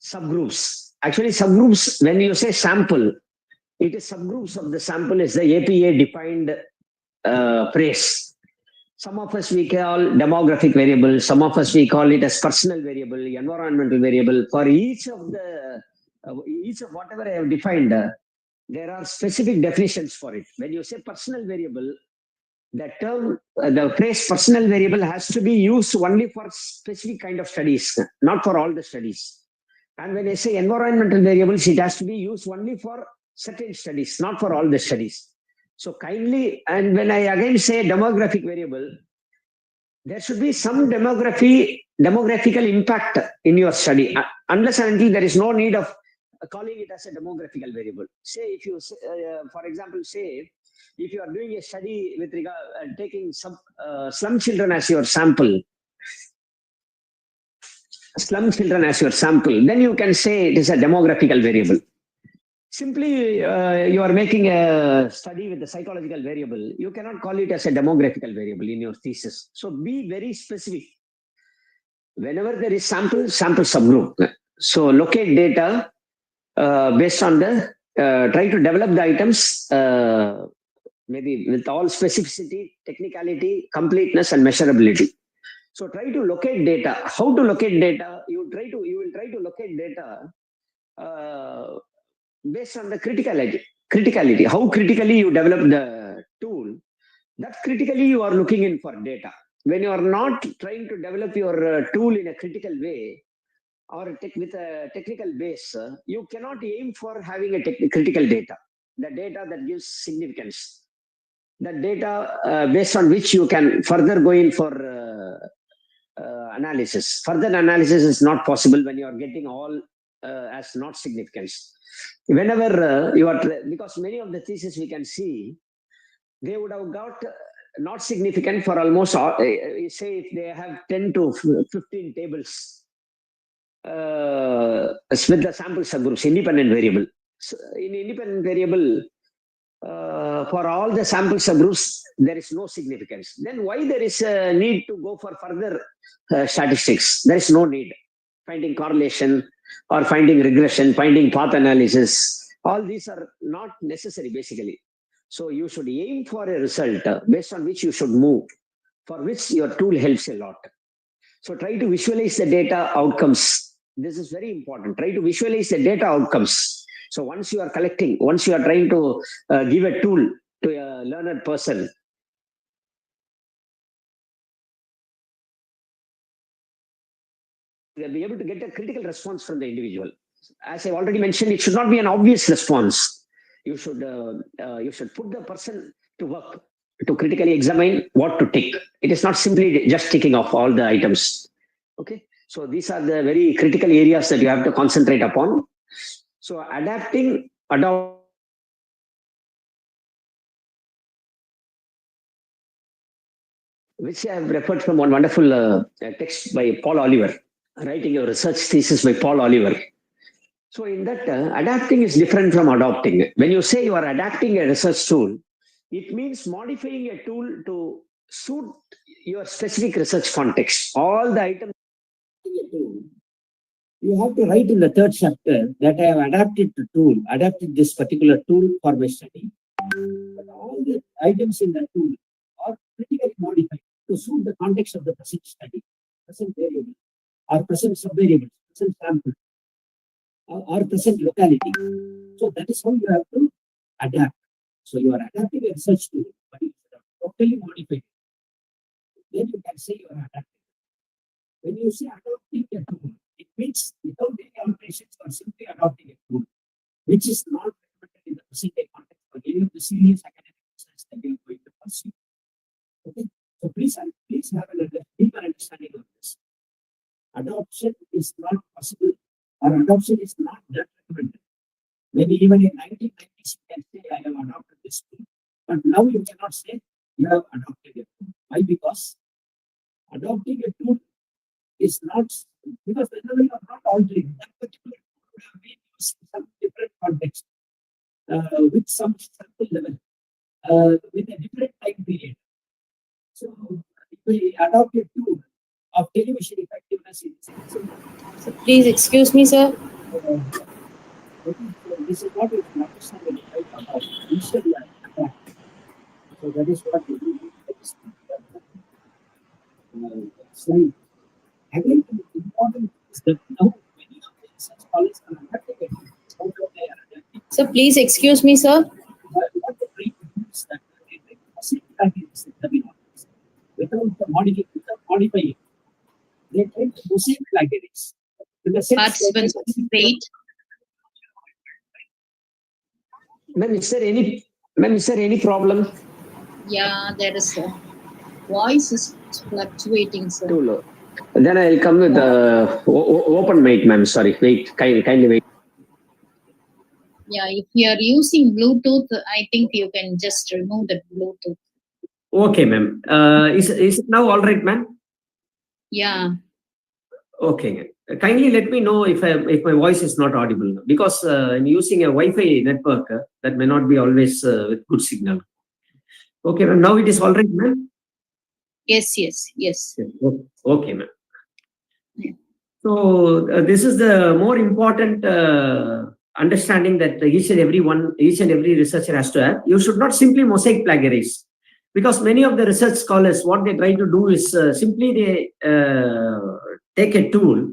subgroups. Actually, subgroups, when you say sample, it is subgroups of the sample is the APA defined phrase. Some of us we call demographic variable, some of us we call it as personal variable, environmental variable. For each of whatever I have defined, there are specific definitions for it. When you say personal variable, the term, the phrase personal variable has to be used only for specific kind of studies, not for all the studies. And when I say environmental variables, it has to be used only for certain studies, not for all the studies. So kindly, and when I again say demographic variable, there should be some demographical impact in your study, unless and until there is no need of calling it as a demographical variable. Say if you, for example, say if you are doing a study with regard taking some slum children as your sample, then you can say it is a demographical variable. Simply, you are making a study with the psychological variable. You cannot call it as a demographical variable in your thesis. So be very specific. Whenever there is sample subgroup. So locate data based on the, try to develop the items maybe with all specificity, technicality, completeness, and measurability. So try to locate data. How to locate data? You will try to locate data based on the criticality. How critically you develop the tool, that critically you are looking in for data. When you are not trying to develop your tool in a critical way or with a technical base, you cannot aim for having a critical data, the data that gives significance, the data based on which you can further go in for analysis. Further analysis is not possible when you are getting all as not significance. Whenever you are, because many of the theses we can see, they would have got not significant for almost, say if they have 10 to 15 tables with the sample subgroups, independent variable. So in independent variable, for all the sample subgroups, there is no significance. Then why there is a need to go for further statistics? There is no need. Finding correlation or finding regression, finding path analysis, all these are not necessary basically. So you should aim for a result based on which you should move, for which your tool helps a lot. So try to visualize the data outcomes. This is very important. Try to visualize the data outcomes. So once you are collecting, once you are trying to give a tool to a learned person, they'll be able to get a critical response from the individual. As I already mentioned, it should not be an obvious response. You should put the person to work to critically examine what to tick. It is not simply just ticking off all the items. Okay, so these are the very critical areas that you have to concentrate upon. So adapting, which I have referred from one wonderful text by Paul Oliver, writing a research thesis by Paul Oliver. So in that, adapting is different from adopting. When you say you are adapting a research tool, it means modifying a tool to suit your specific research context. All the items. You have to write in the third chapter that I have adapted this particular tool for my study. But all the items in the tool are critically modified to suit the context of the present study, present variable, or present subvariable, present sample, or present locality. So that is how you have to adapt. So you are adapting a research tool, but you have totally modified it. Then you can say you are adapting. When you say adopting a tool, it means without any alterations or simply adopting a tool, which is not recommended in the present day context for any of the serious academic research that you are going to pursue. Okay, so please have a deeper understanding of this. Adoption is not possible, or adoption is not that recommended. Maybe even in 1990s, you can say, I have adopted this tool. But now you cannot say you have adopted a tool. Why? Because adopting a tool is not, because whenever you are not altering, that particular tool would have been used in some different context, with some sample level, with a different time period. So if we adopt a tool of television effectiveness in So please excuse me, sir. this is what we can understand when we write about initial attack. So that is what we do. So again, important is that now many of the research scholars are adapting it. How do they are adapting? So please excuse me, sir. What they try to do is that they try to facilitate the terminology without modifying. They try to mosaic libraries. In the sense Participants, wait. Ma'am, is there any problem? Yeah, there is a voice is fluctuating, sir. Too low. Then I'll come with the open mic, ma'am. Sorry, wait, kindly wait. Yeah, if you are using Bluetooth, I think you can just remove the Bluetooth. Okay, ma'am. Is it now all right, ma'am? Yeah. Okay. Kindly let me know if my voice is not audible, because I'm using a Wi-Fi network that may not be always with good signal. Okay, ma'am. Now it is all right, ma'am? Yes. Okay, ma'am. Yeah. So this is the more important understanding that each and every researcher has to have. You should not simply mosaic plagiarize, because many of the research scholars, what they try to do is simply they take a tool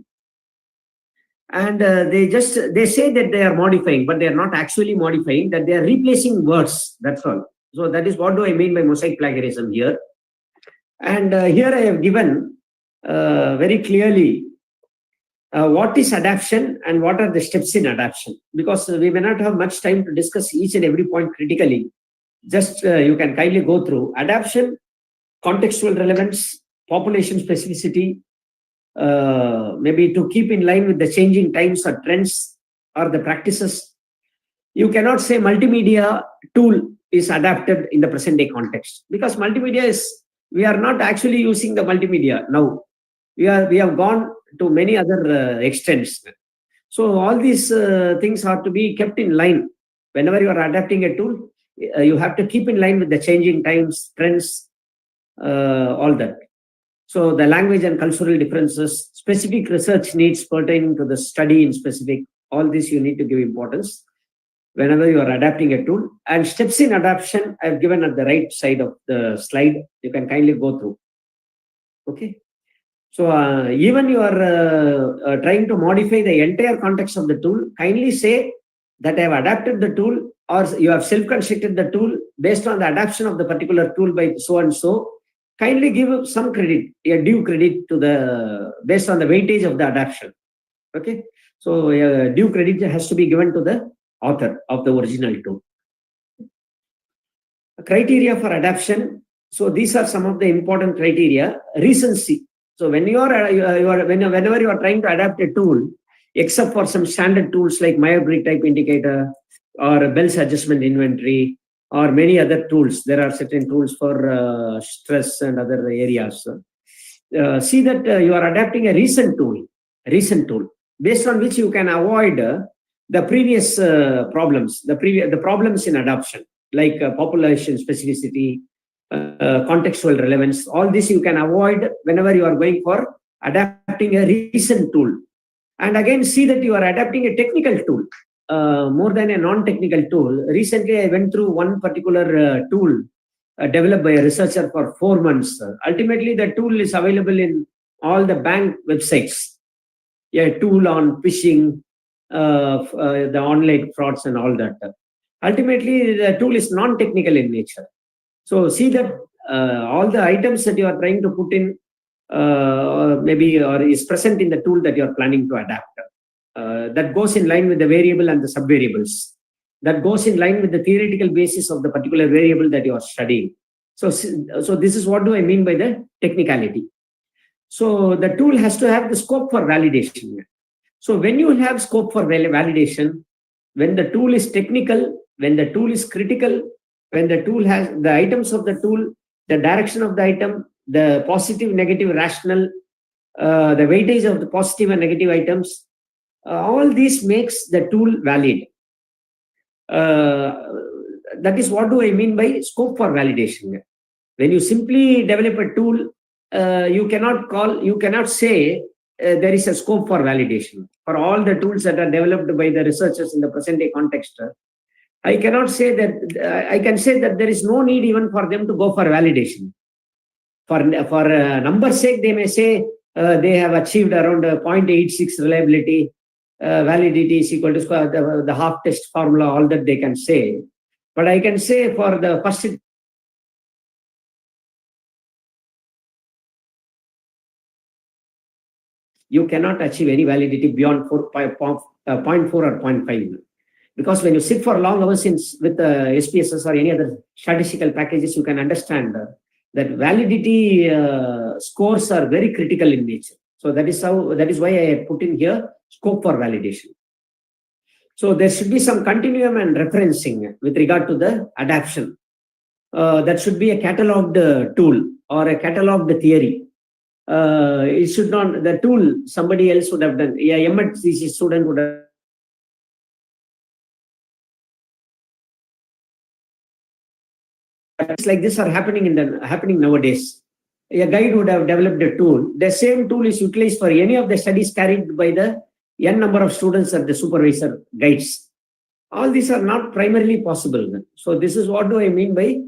and they say that they are modifying, but they are not actually modifying, that they are replacing words. That's all. So that is what do I mean by mosaic plagiarism here. And here I have given very clearly what is adaptation and what are the steps in adaptation, because we may not have much time to discuss each and every point critically. Just you can kindly go through adaptation, contextual relevance, population specificity, maybe to keep in line with the changing times or trends or the practices. You cannot say multimedia tool is adapted in the present day context, because multimedia is, we are not actually using the multimedia now. We have gone to many other extents. So all these things are to be kept in line. Whenever you are adapting a tool, you have to keep in line with the changing times, trends, all that. So the language and cultural differences, specific research needs pertaining to the study in specific, all this you need to give importance whenever you are adapting a tool. And steps in adaptation I have given at the right side of the slide. You can kindly go through. Okay. So even you are trying to modify the entire context of the tool, kindly say that I have adapted the tool, or you have self-constructed the tool based on the adaptation of the particular tool by so and so. Kindly give some credit, a due credit to the, based on the weightage of the adaptation. Okay. So due credit has to be given to the author of the original tool. Criteria for adaptation. So these are some of the important criteria. Recency. So when whenever you are trying to adapt a tool, except for some standard tools like Myers-Briggs type indicator or Bell's adjustment inventory or many other tools, there are certain tools for stress and other areas. See that you are adapting a recent tool based on which you can avoid the previous problems, the problems in adoption, like population specificity, contextual relevance. All this you can avoid whenever you are going for adapting a recent tool. And again, see that you are adapting a technical tool more than a non-technical tool. Recently, I went through one particular tool developed by a researcher for 4 months. Ultimately, the tool is available in all the bank websites. A tool on phishing, the online frauds and all that. Ultimately, the tool is non-technical in nature. So see that all the items that you are trying to put in maybe or is present in the tool that you are planning to adapt. That goes in line with the variable and the subvariables. That goes in line with the theoretical basis of the particular variable that you are studying. So this is what do I mean by the technicality. So the tool has to have the scope for validation. So when you have scope for validation, when the tool is technical, when the tool is critical, when the tool has the items of the tool, the direction of the item, the positive, negative, rational, the weightage of the positive and negative items, all this makes the tool valid. That is what do I mean by scope for validation. When you simply develop a tool, you cannot say there is a scope for validation. For all the tools that are developed by the researchers in the present day context, I cannot say that, I can say that there is no need even for them to go for validation. For number's sake, they may say they have achieved around 0.86 reliability, validity is equal to the half test formula, all that they can say. But I can say for the first, you cannot achieve any validity beyond 0.4 or 0.5. Because when you sit for long hours with SPSS or any other statistical packages, you can understand that validity scores are very critical in nature. So that is why I put in here scope for validation. So there should be some continuum and referencing with regard to the adaptation. That should be a cataloged tool or a cataloged theory. It should not, the tool somebody else would have done. A MSc student would have. It's like this are happening nowadays. a guide would have developed a tool. The same tool is utilized for any of the studies carried by the n number of students that the supervisor guides. All these are not primarily possible. So this is what do I mean by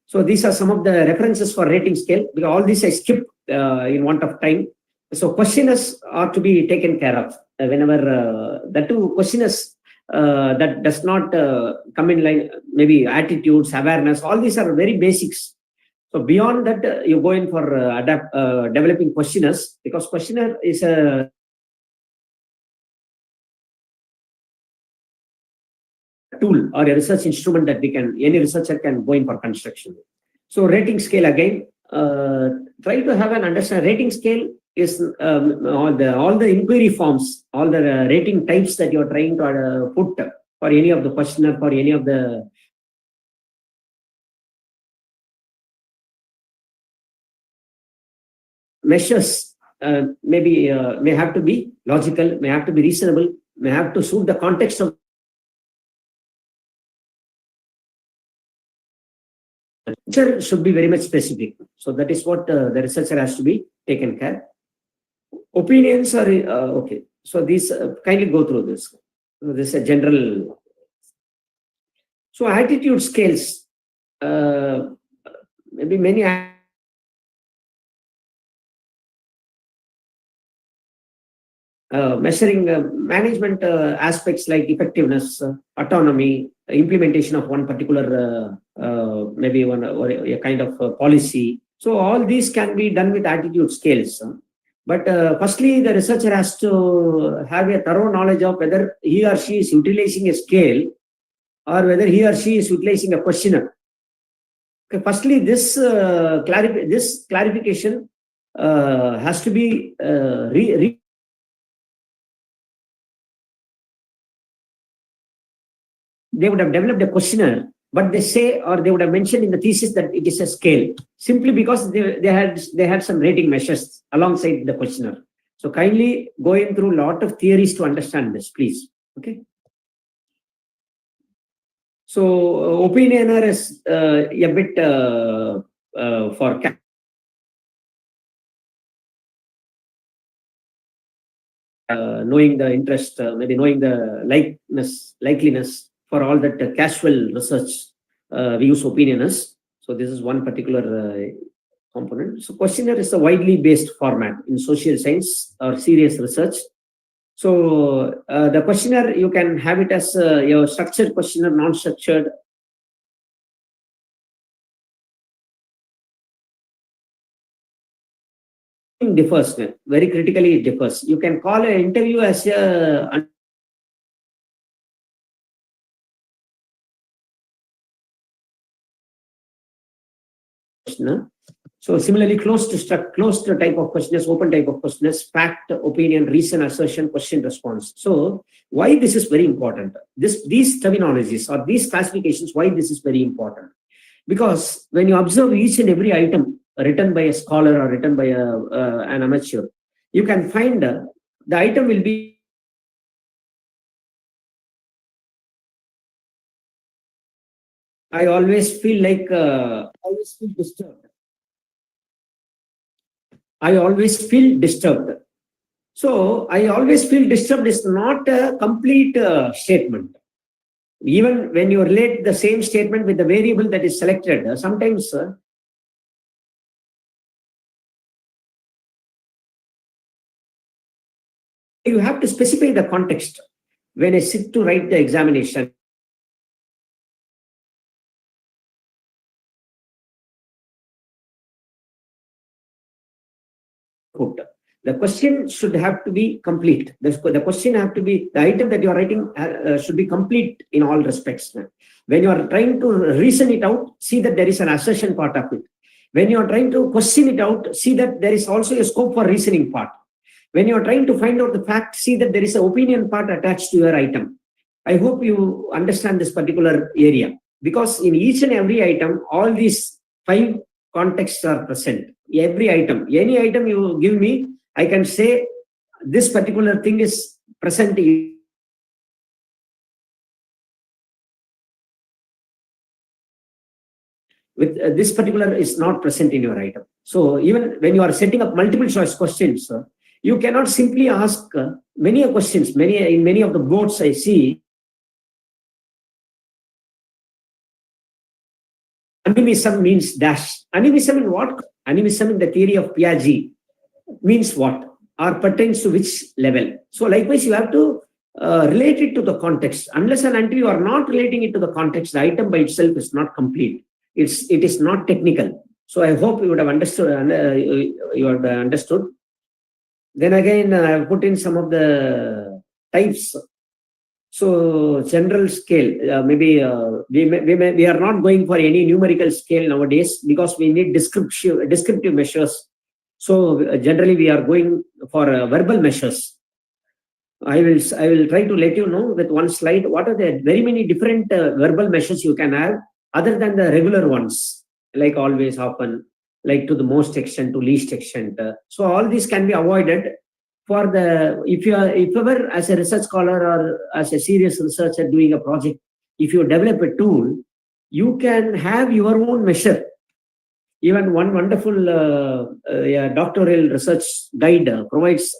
so these are some of the references for rating scale, because all these I skip in want of time. So questionnaires are to be taken care of whenever the two questionnaires that does not come in line, maybe attitudes, awareness, all these are very basics. So beyond that, you go in for developing questionnaires, because questionnaire is a tool or a research instrument that any researcher can go in for construction. So rating scale again, try to have an understanding. Rating scale is all the inquiry forms, all the rating types that you're trying to put for any of the questionnaire, for any of the measures, may have to be logical, may have to be reasonable, may have to suit the context of should be very much specific. So that is what the researcher has to be taken care. Opinions are okay. So these kindly go through this. So this is a general. So attitude scales, maybe many measuring management aspects like effectiveness, autonomy, implementation of one particular maybe one or a kind of policy. So all these can be done with attitude scales. But firstly, the researcher has to have a thorough knowledge of whether he or she is utilizing a scale or whether he or she is utilizing a questionnaire. Okay, firstly, this clarification has to be they would have developed a questionnaire, but they say, or they would have mentioned in the thesis that it is a scale, simply because they had some rating measures alongside the questionnaire. So kindly going through a lot of theories to understand this, please. Okay. So opinioner is a bit for knowing the interest, maybe knowing the likeliness. For all that casual research, we use opinioners. So this is one particular component. So questionnaire is a widely based format in social science or serious research. So the questionnaire, you can have it as your structured questionnaire, non-structured. Differs, very critically it differs. You can call an interview as a questionnaire. So similarly, closed type of questionnaires, open type of questionnaires, fact, opinion, reason, assertion, question, response. So why this is very important? These terminologies or these classifications, why this is very important? Because when you observe each and every item written by a scholar or written by an amateur, you can find the item will be I always feel like always feel disturbed. I always feel disturbed. So I always feel disturbed is not a complete statement. Even when you relate the same statement with the variable that is selected, sometimes you have to specify the context. When I sit to write the examination, the question should have to be complete. The question have to be, the item that you are writing should be complete in all respects. When you are trying to reason it out, see that there is an assertion part of it. When you are trying to question it out, see that there is also a scope for reasoning part. When you are trying to find out the fact, see that there is an opinion part attached to your item. I hope you understand this particular area, because in each and every item, all these 5 contexts are present. Every item, any item you give me, I can say this particular thing is present with this particular is not present in your item. So even when you are setting up multiple choice questions, you cannot simply ask many questions. In many of the boards I see, animism means dash. Animism in what? Animism in the theory of Piaget means what? Or pertains to which level? So likewise, you have to relate it to the context. Unless and until you are not relating it to the context, the item by itself is not complete. It is not technical. So I hope you would have understood. Then again, I have put in some of the types. So general scale, maybe we are not going for any numerical scale nowadays because we need descriptive measures. So generally we are going for verbal measures. I will try to let you know with one slide what are the very many different verbal measures you can have other than the regular ones, like always, often, like to the most extent, to least extent. So all these can be avoided. For the if ever as a research scholar or as a serious researcher doing a project, if you develop a tool, you can have your own measure. Even one wonderful doctoral research guide provides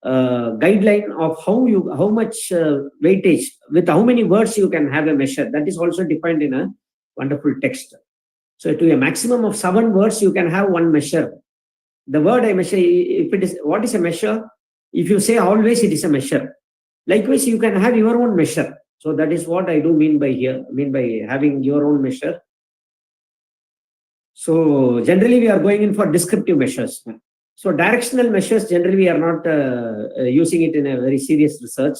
guideline of how much weightage with how many words you can have a measure. That is also defined in a wonderful text. So to a maximum of 7 words, you can have one measure. The word I measure, if it is what is a measure? If you say always, it is a measure. Likewise, you can have your own measure. So that is what I do mean by here. I mean by having your own measure. So generally, we are going in for descriptive measures. So directional measures, generally, we are not using it in a very serious research,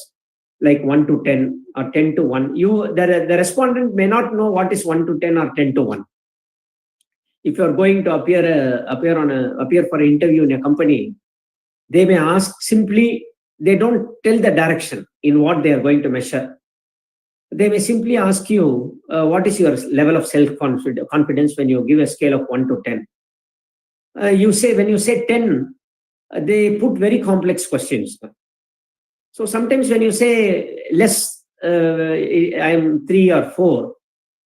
like 1 to 10 or 10 to 1. The respondent may not know what is 1 to 10 or 10 to 1. If you are going to appear for an interview in a company, they may ask simply, they don't tell the direction in what they are going to measure. They may simply ask you, what is your level of self-confidence when you give a scale of 1 to 10? When you say 10, they put very complex questions. So sometimes when you say less, I am 3 or 4,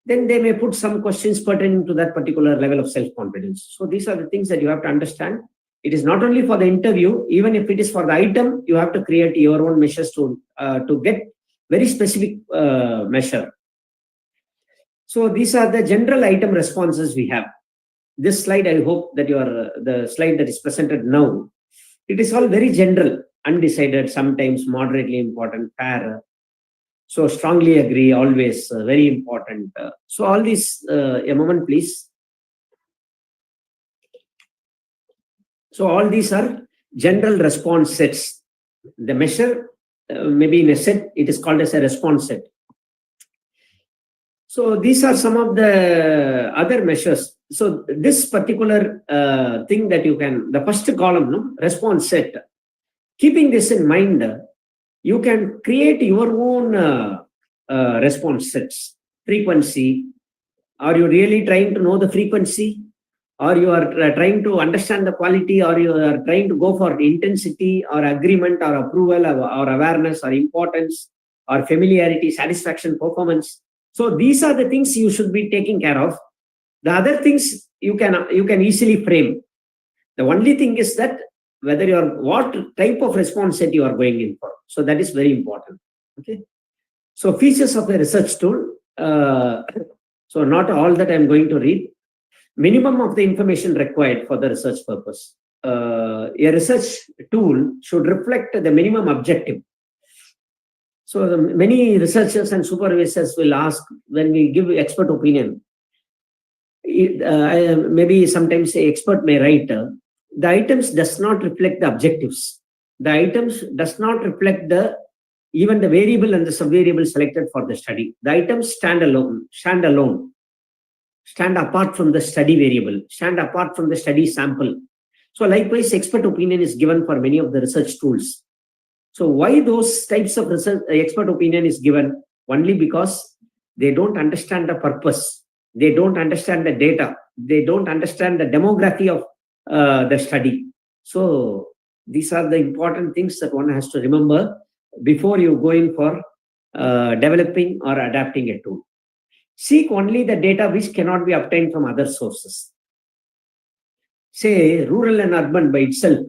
then they may put some questions pertaining to that particular level of self-confidence. So these are the things that you have to understand. It is not only for the interview, even if it is for the item, you have to create your own measures to get very specific measure. So these are the general item responses we have. This slide, I hope that the slide that is presented now, it is all very general, undecided, sometimes moderately important, fair. So strongly agree, always very important. So all these, a moment please. So all these are general response sets. The measure, maybe in a set, it is called as a response set. So these are some of the other measures. So this particular thing that you can, the first column, response set, keeping this in mind, you can create your own response sets. Frequency. Are you really trying to know the frequency? Or you are trying to understand the quality, or you are trying to go for intensity or agreement or approval or awareness or importance or familiarity, satisfaction, performance. So these are the things you should be taking care of. The other things you can easily frame. The only thing is that what type of response set you are going in for. So that is very important. Okay. So features of a research tool. So not all that I'm going to read. Minimum of the information required for the research purpose. A research tool should reflect the minimum objective. So many researchers and supervisors will ask when we give expert opinion. Maybe sometimes an expert may write, the items does not reflect the objectives. The items does not reflect even the variable and the subvariable selected for the study. The items stand apart from the study variable, stand apart from the study sample. So likewise, expert opinion is given for many of the research tools. So why those types of research expert opinion is given? Only because they don't understand the purpose. They don't understand the data. They don't understand the demography of the study. So these are the important things that one has to remember before you go in for developing or adapting a tool. Seek only the data which cannot be obtained from other sources. Say rural and urban by itself,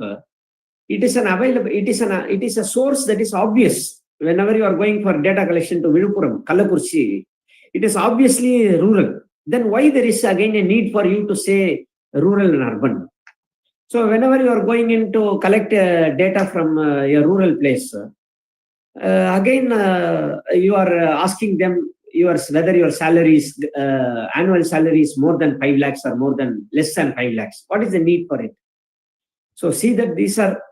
it is a source that is obvious. Whenever you are going for data collection to Viluppuram, Kalakurchi, it is obviously rural. Then why there is again a need for you to say rural and urban? So whenever you are going in to collect data from a rural place, again you are asking them whether your salary is annual salary is more than 5 lakhs or less than 5 lakhs. What is the need for it? So see that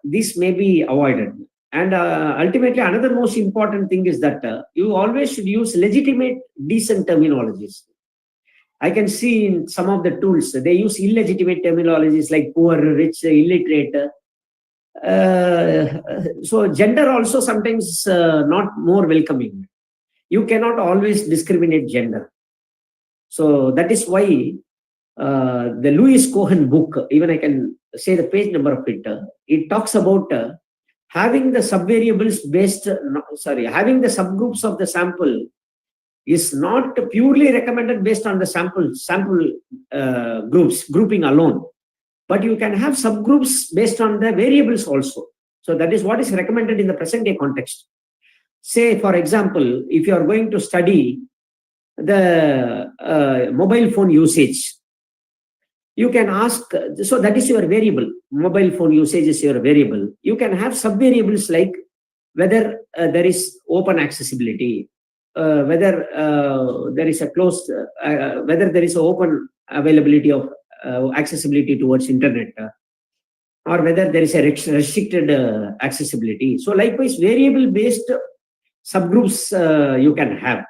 these may be avoided. And ultimately, another most important thing is that you always should use legitimate, decent terminologies. I can see in some of the tools, they use illegitimate terminologies like poor, rich, illiterate. So gender also sometimes not more welcoming. You cannot always discriminate gender. So that is why the Lewis Cohen book, even I can say the page number of it, it talks about having the subvariables having the subgroups of the sample is not purely recommended based on the sample grouping alone, but you can have subgroups based on the variables also. So that is what is recommended in the present day context. Say, for example, if you are going to study the mobile phone usage, you can ask, so that is your variable. Mobile phone usage is your variable. You can have subvariables like whether there is open accessibility, whether there is a closed, whether there is open availability of accessibility towards internet, or whether there is a restricted accessibility. So likewise, variable based subgroups you can have.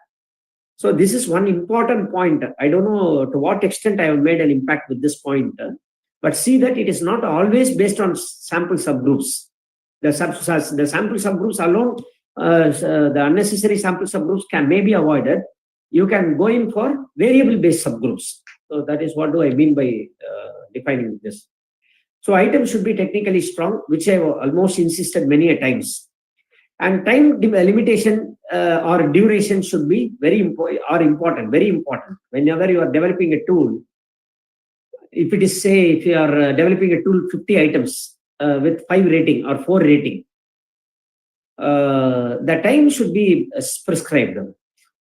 So this is one important point. I don't know to what extent I have made an impact with this point, but see that it is not always based on sample subgroups. The sample subgroups alone, the unnecessary sample subgroups may be avoided. You can go in for variable-based subgroups. So that is what do I mean by defining this. So items should be technically strong, which I have almost insisted many a times. And time limitation or duration should be very important. Whenever you are developing a tool, if it is, say, if you are developing a tool 50 items with 5 rating or 4 rating, the time should be prescribed.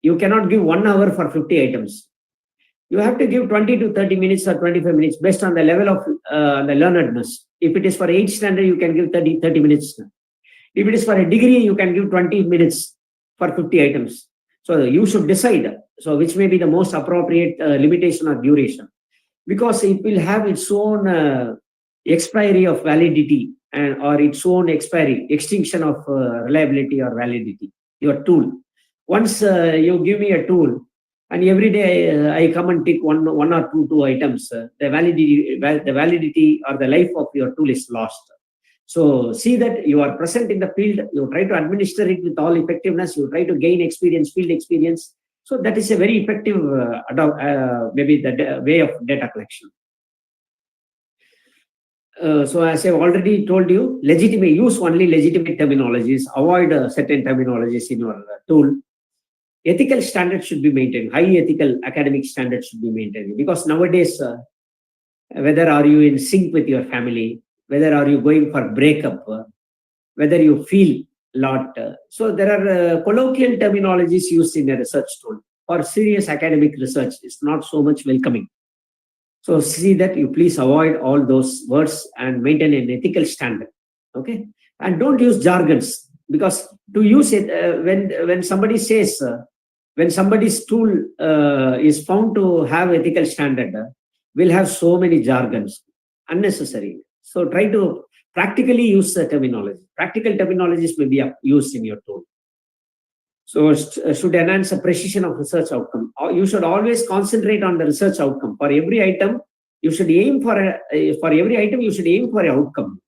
You cannot give 1 hour for 50 items. You have to give 20 to 30 minutes or 25 minutes based on the level of the learnedness. If it is for 8th standard, you can give 30 minutes. If it is for a degree, you can give 20 minutes for 50 items. So you should decide. So which may be the most appropriate limitation or duration, because it will have its own expiry of validity or its own extinction of reliability or validity. Your tool. Once you give me a tool, and every day I come and take one or two items, the validity or the life of your tool is lost. So see that you are present in the field, you try to administer it with all effectiveness, you try to gain experience, field experience. So that is a very effective, maybe the way of data collection. So as I've already told you, use only legitimate terminologies, avoid certain terminologies in your tool. Ethical standards should be maintained, high ethical academic standards should be maintained, because nowadays, whether are you in sync with your family, whether are you going for breakup, whether you feel a lot. So there are colloquial terminologies used in a research tool. For serious academic research, it's not so much welcoming. So see that you please avoid all those words and maintain an ethical standard. Okay, and don't use jargons, because to use it when somebody says when somebody's tool is found to have ethical standard, will have so many jargons, unnecessary. So try to practically use the terminology. Practical terminologies may be used in your tool. So should enhance the precision of research outcome. You should always concentrate on the research outcome. For every item, you should aim for an outcome.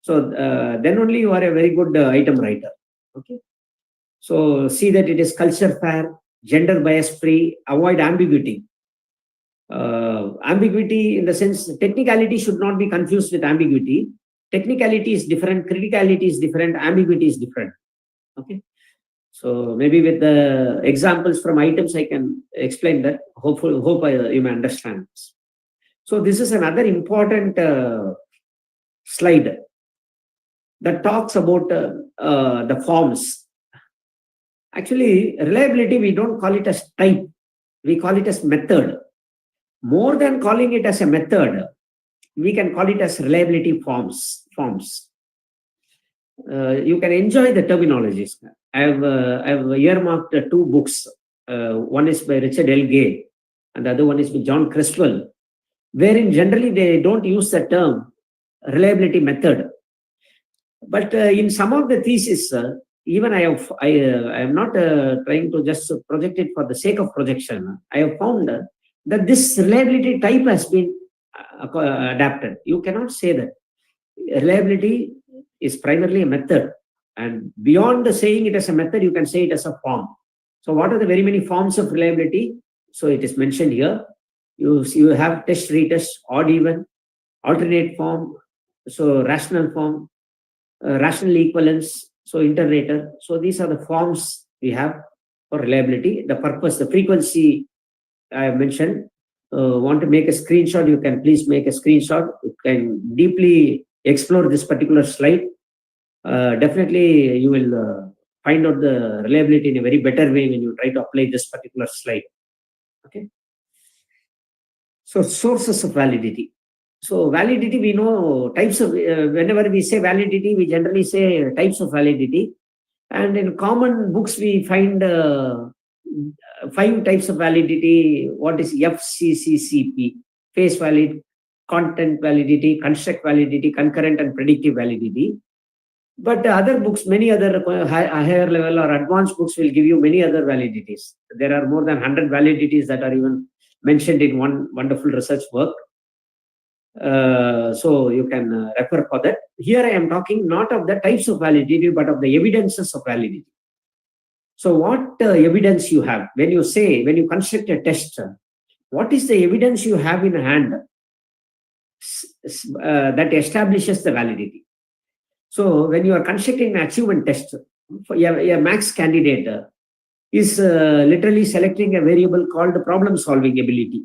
So then only you are a very good item writer. Okay. So see that it is culture fair, gender bias free, avoid ambiguity. Ambiguity in the sense, technicality should not be confused with ambiguity. Technicality is different, criticality is different, ambiguity is different. Okay. So maybe with the examples from items, I can explain that. Hope you may understand. So this is another important slide that talks about the forms. Actually, reliability, we don't call it as type. We call it as method. More than calling it as a method, we can call it as reliability forms. You can enjoy the terminologies. I have earmarked two books. One is by Richard L. Gay, and the other one is by John Creswell, wherein generally they don't use the term reliability method. But in some of the theses, even I am not trying to just project it for the sake of projection. I have found that this reliability type has been adapted. You cannot say that. Reliability is primarily a method, and beyond the saying it as a method, you can say it as a form. So what are the very many forms of reliability? So it is mentioned here. You have test, retest, odd even, alternate form, so rational form, rational equivalence, so iterator. So these are the forms we have for reliability. The purpose, the frequency I have mentioned. Want to make a screenshot, you can please make a screenshot. You can deeply explore this particular slide. Definitely you will find out the reliability in a very better way when you try to apply this particular slide. Okay. So sources of validity. So validity, we know types of, whenever we say validity, we generally say types of validity. And in common books, we find 5 types of validity. What is FCCCP? Face valid, content validity, construct validity, concurrent and predictive validity. But other books, many other higher level or advanced books will give you many other validities. There are more than 100 validities that are even mentioned in one wonderful research work. So you can refer for that. Here I am talking not of the types of validity, but of the evidences of validity. So what evidence you have when you construct a test, what is the evidence you have in hand that establishes the validity? So when you are constructing an achievement test, a max candidate is literally selecting a variable called problem solving ability.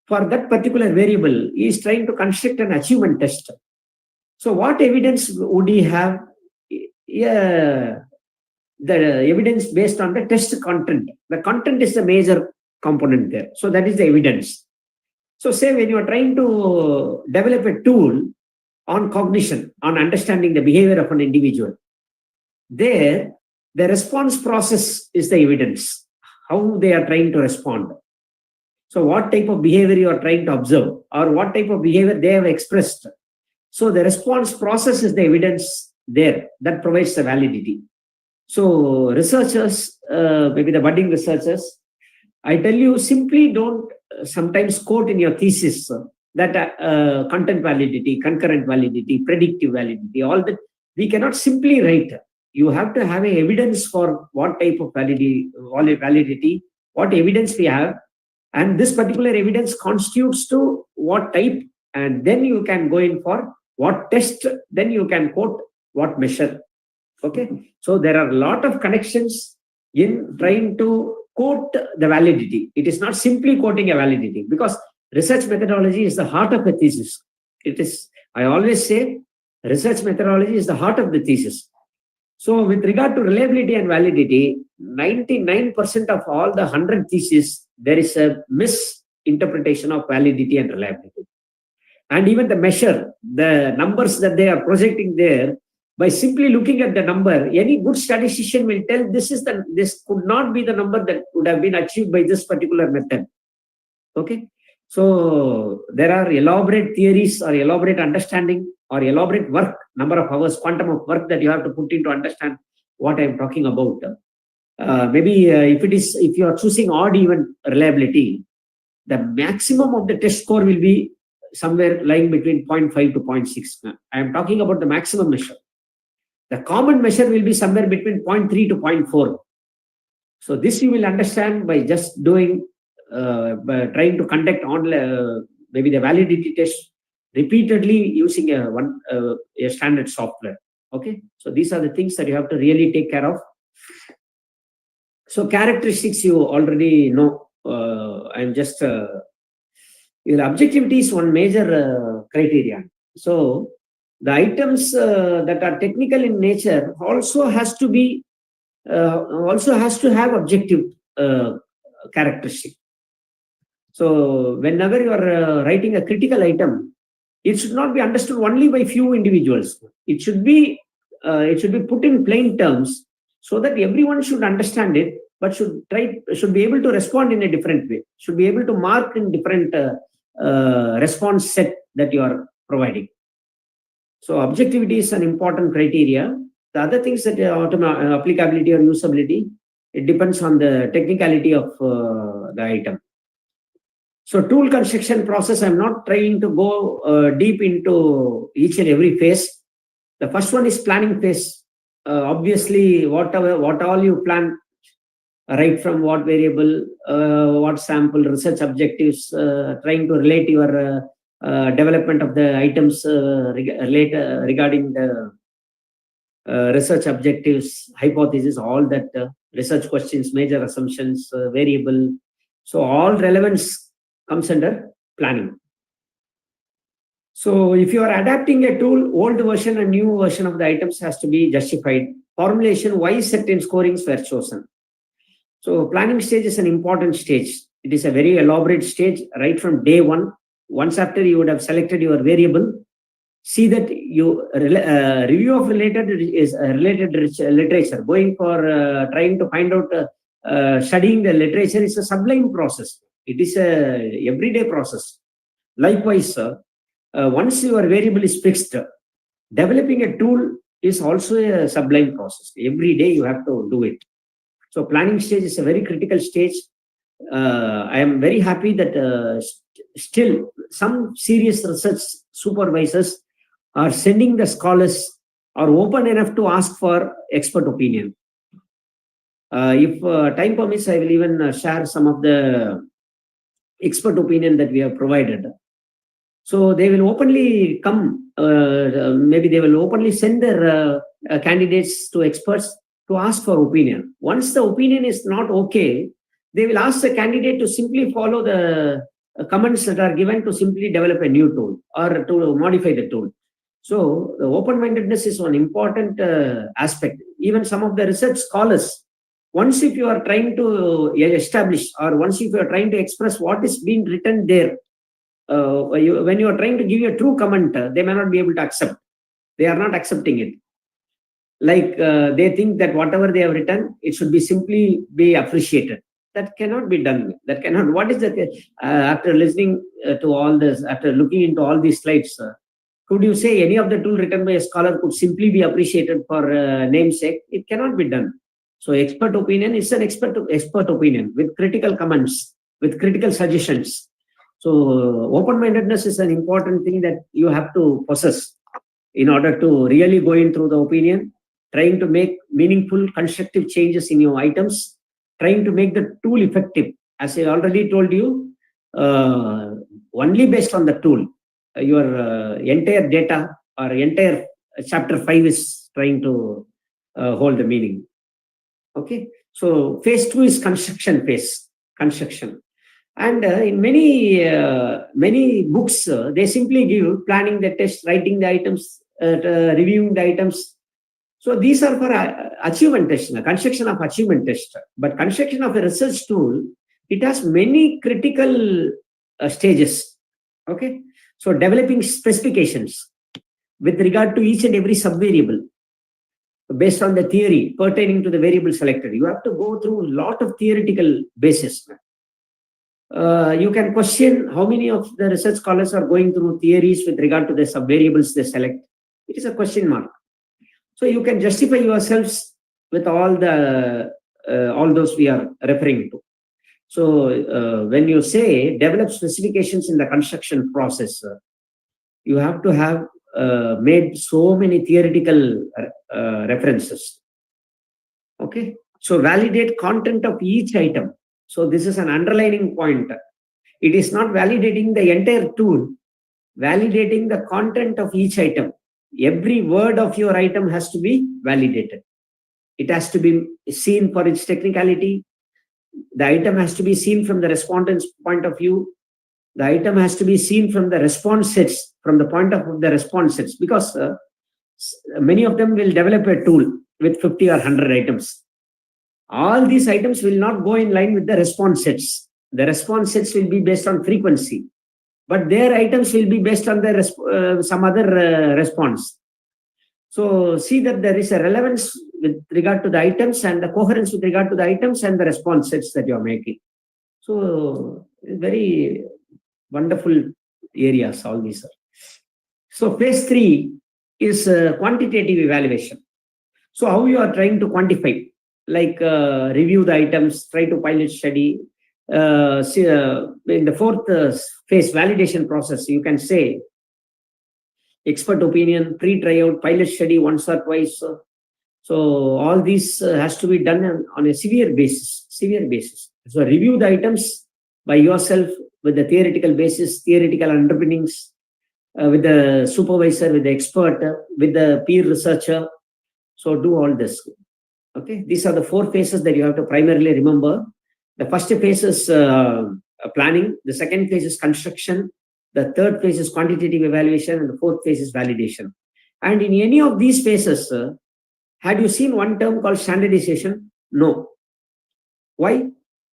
For that particular variable, he is trying to construct an achievement test. So what evidence would he have? The evidence based on the test content. The content is the major component there. So that is the evidence. So say when you are trying to develop a tool on cognition, on understanding the behavior of an individual, there the response process is the evidence, how they are trying to respond. So what type of behavior you are trying to observe, or what type of behavior they have expressed. So the response process is the evidence there that provides the validity. So researchers, maybe the budding researchers, I tell you, simply don't sometimes quote in your thesis that content validity, concurrent validity, predictive validity, all that. We cannot simply write. You have to have a evidence for what type of validity, what evidence we have. And this particular evidence constitutes to what type, and then you can go in for what test, then you can quote what measure. Okay, so there are a lot of connections in trying to quote the validity. It is not simply quoting a validity, because research methodology is the heart of the thesis. It is, I always say, research methodology is the heart of the thesis. So with regard to reliability and validity, 99% of all the 100 theses, there is a misinterpretation of validity and reliability. And even the measure, the numbers that they are projecting there, by simply looking at the number, any good statistician will tell this could not be the number that would have been achieved by this particular method. Okay, so there are elaborate theories or elaborate understanding or elaborate work, number of hours, quantum of work that you have to put in to understand what I am talking about. Maybe if you are choosing odd even reliability, the maximum of the test score will be somewhere lying between 0.5 to 0.6. I am talking about the maximum measure. The common measure will be somewhere between 0.3 to 0.4. So this you will understand by just doing, by trying to conduct maybe the validity test repeatedly using a standard software. Okay, so these are the things that you have to really take care of. So characteristics you already know. I'm just your objectivity is one major criteria. So the items that are technical in nature also has to be also has to have objective characteristic. So whenever you are writing a critical item, it should not be understood only by few individuals. It should be put in plain terms so that everyone should understand it, but should be able to respond in a different way. Should be able to mark in different response set that you are providing. So objectivity is an important criteria. The other things that applicability or usability, it depends on the technicality of the item. So tool construction process, I'm not trying to go deep into each and every phase. The first one is planning phase. Obviously, what all you plan, right from what variable, what sample, research objectives, trying to relate your development of the items regarding the research objectives, hypothesis, all that research questions, major assumptions, variable. So all relevance comes under planning. So if you are adapting a tool, old version and new version of the items has to be justified. Formulation, why certain scorings were chosen. So planning stage is an important stage. It is a very elaborate stage right from day one. Once after you would have selected your variable, see that you review of related literature. Going for trying to find out, studying the literature is a sublime process. It is a everyday process. Likewise, once your variable is fixed, developing a tool is also a sublime process. Every day you have to do it. So planning stage is a very critical stage. I am very happy that still some serious research supervisors are sending the scholars are open enough to ask for expert opinion. If time permits, I will even share some of the expert opinion that we have provided. So they will openly come, maybe they will openly send their candidates to experts to ask for opinion. Once the opinion is not okay, they will ask the candidate to simply follow the comments that are given to simply develop a new tool or to modify the tool. So the open-mindedness is one important aspect. Even some of the research scholars, once if you are trying to establish or once if you are trying to express what is being written there, when you are trying to give a true comment, they may not be able to accept. They are not accepting it. Like they think that whatever they have written, it should be simply be appreciated. That cannot be done. That cannot. What is that? After listening to all this, after looking into all these slides, could you say any of the tool written by a scholar could simply be appreciated for namesake? It cannot be done. So expert opinion is an expert opinion with critical comments, with critical suggestions. So open-mindedness is an important thing that you have to possess in order to really go in through the opinion, trying to make meaningful, constructive changes in your items, trying to make the tool effective. As I already told you, only based on the tool, your entire data or entire chapter 5 is trying to hold the meaning. Okay, so phase 2 is construction phase, construction. And in many books, they simply give planning the test, writing the items, reviewing the items. So these are for achievement test, construction of achievement test. But construction of a research tool, it has many critical stages. Okay, so developing specifications with regard to each and every subvariable based on the theory pertaining to the variable selected. You have to go through a lot of theoretical basis. You can question how many of the research scholars are going through theories with regard to the subvariables they select. It is a question mark. So you can justify yourselves with all those we are referring to. So when you say develop specifications in the construction process, you have to have made so many theoretical references. Okay, so validate content of each item. So this is an underlining point. It is not validating the entire tool, validating the content of each item. Every word of your item has to be validated. It has to be seen for its technicality. The item has to be seen from the respondent's point of view. The item has to be seen from the response sets, from the point of the response sets, because many of them will develop a tool with 50 or 100 items. All these items will not go in line with the response sets. The response sets will be based on frequency, but their items will be based on the some other response. So see that there is a relevance with regard to the items and the coherence with regard to the items and the response sets that you are making. So very wonderful areas, all these are. So phase 3 is quantitative evaluation. So how you are trying to quantify, like review the items, try to pilot study. In the fourth phase, validation process, you can say expert opinion, pre-tryout, pilot study once or twice. So all these has to be done on a severe basis. So review the items by yourself with the theoretical basis, theoretical underpinnings, with the supervisor, with the expert, with the peer researcher. So do all this. Okay, these are the 4 phases that you have to primarily remember. The first phase is planning. The second phase is construction. The third phase is quantitative evaluation, and the fourth phase is validation. And in any of these phases, had you seen one term called standardization? No. Why?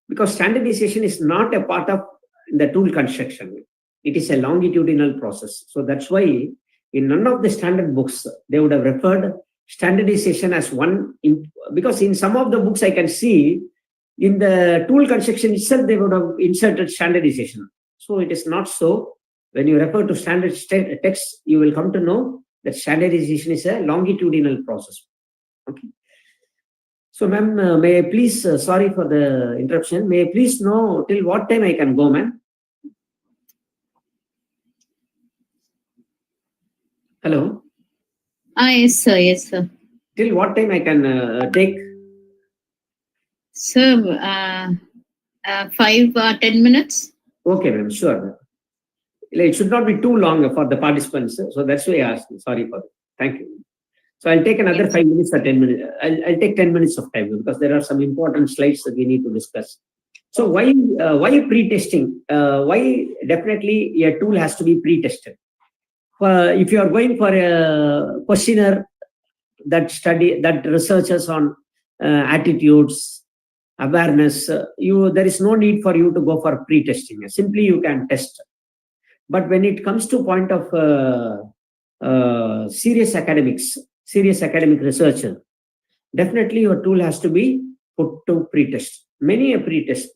Because standardization is not a part of the tool construction. It is a longitudinal process. So that's why in none of the standard books, they would have referred standardization as one, because in some of the books I can see in the tool construction itself, they would have inserted standardization. So it is not so. When you refer to standard text, you will come to know that standardization is a longitudinal process. Okay. So, ma'am, may I please, sorry for the interruption, may I please know till what time I can go, ma'am? Hello? Yes, sir. Yes, sir. Till what time I can take? Sir, 5 or 10 minutes. Okay, ma'am, sure. It should not be too long for the participants. So that's why I asked. Sorry for that. Thank you. So I'll take another 5 minutes or 10 minutes. I'll take 10 minutes of time because there are some important slides that we need to discuss. So why pre-testing? Why definitely a tool has to be pre-tested? If you are going for a questionnaire that researches on attitudes, awareness, there is no need for you to go for pre-testing. Simply you can test. But when it comes to point of serious academic research, definitely your tool has to be put to pre-test. Many a pre-test.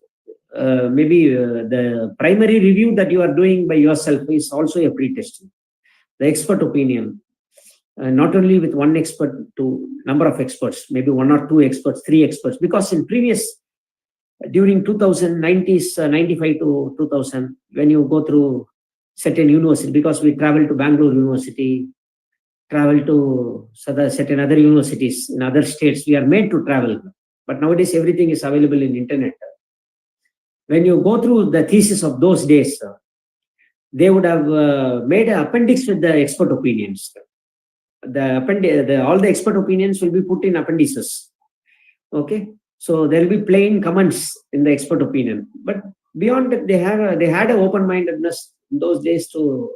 Maybe the primary review that you are doing by yourself is also a pre-testing. The expert opinion, not only with one expert, to number of experts, maybe 1 or 2 experts, 3 experts, because in during 90s, 95 to 2000, when you go through certain university, because we travel to Bangalore University, travel to certain other universities in other states, we are made to travel. But nowadays, everything is available in internet. When you go through the thesis of those days, they would have made an appendix with the expert opinions. All the expert opinions will be put in appendices. Okay, so there will be plain comments in the expert opinion. But beyond that, they had an open-mindedness in those days to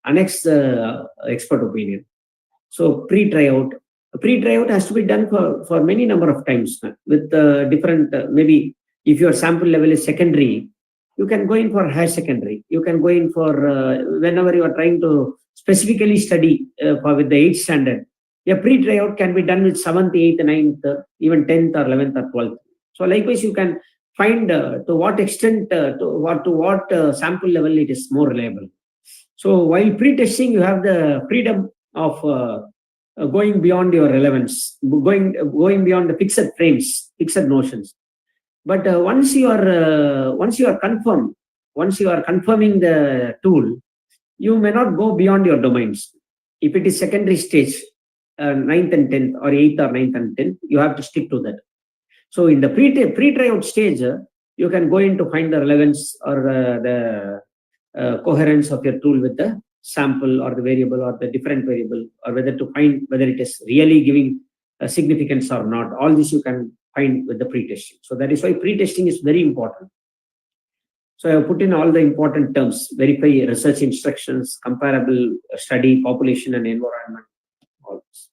annex the expert opinion. So pre-tryout has to be done for many number of times with different, maybe if your sample level is secondary, you can go in for higher secondary. You can go in for whenever you are trying to specifically study with the 8th standard. A pre-tryout can be done with 7th, 8th, 9th, even 10th or 11th or 12th. So likewise, you can find to what extent, to what sample level it is more reliable. So while pre-testing, you have the freedom of going beyond your relevance, going beyond the fixed frames, fixed notions. But once you are confirming the tool, you may not go beyond your domains. If it is secondary stage, 9th and 10th, or 8th or 9th and 10th, you have to stick to that. So in the pre-tryout stage, you can go in to find the relevance or the coherence of your tool with the sample or the variable or the different variable, or whether to find whether it is really giving significance or not. All this you can find with the pre-testing. So that is why pre-testing is very important. So I have put in all the important terms: verify research instructions, comparable study, population and environment, all this.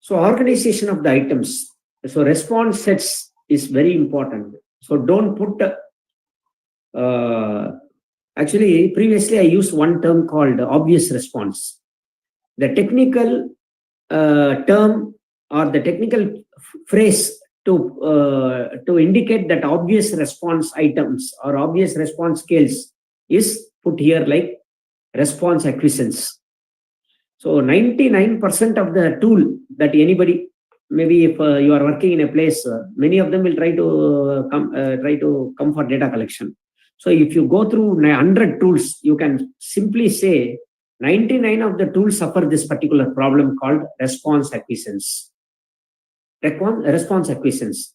So organization of the items. So response sets is very important. So don't put, actually previously I used one term called obvious response. The technical term or the technical phrase to indicate that obvious response items or obvious response scales is put here like response acquiescence. So 99% of the tool that anybody, maybe if you are working in a place, many of them will try to come for data collection. So if you go through 100 tools, you can simply say 99 of the tools suffer this particular problem called response acquiescence. Response acquiescence.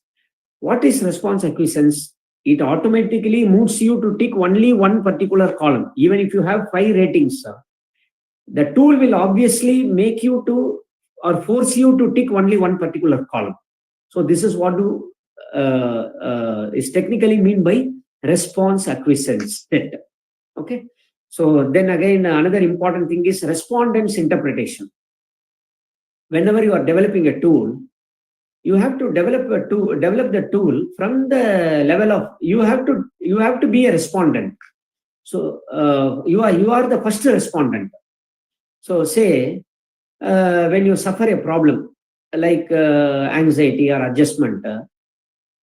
What is response acquiescence? It automatically moves you to tick only one particular column. Even if you have 5 ratings, the tool will obviously make you to or force you to tick only one particular column. So this is what is technically mean by response acquiescence set. Okay. So then again, another important thing is respondent's interpretation. Whenever you are developing a tool, you have to develop the tool from the level of you have to be a respondent. So you are the first respondent. So say when you suffer a problem like anxiety or adjustment,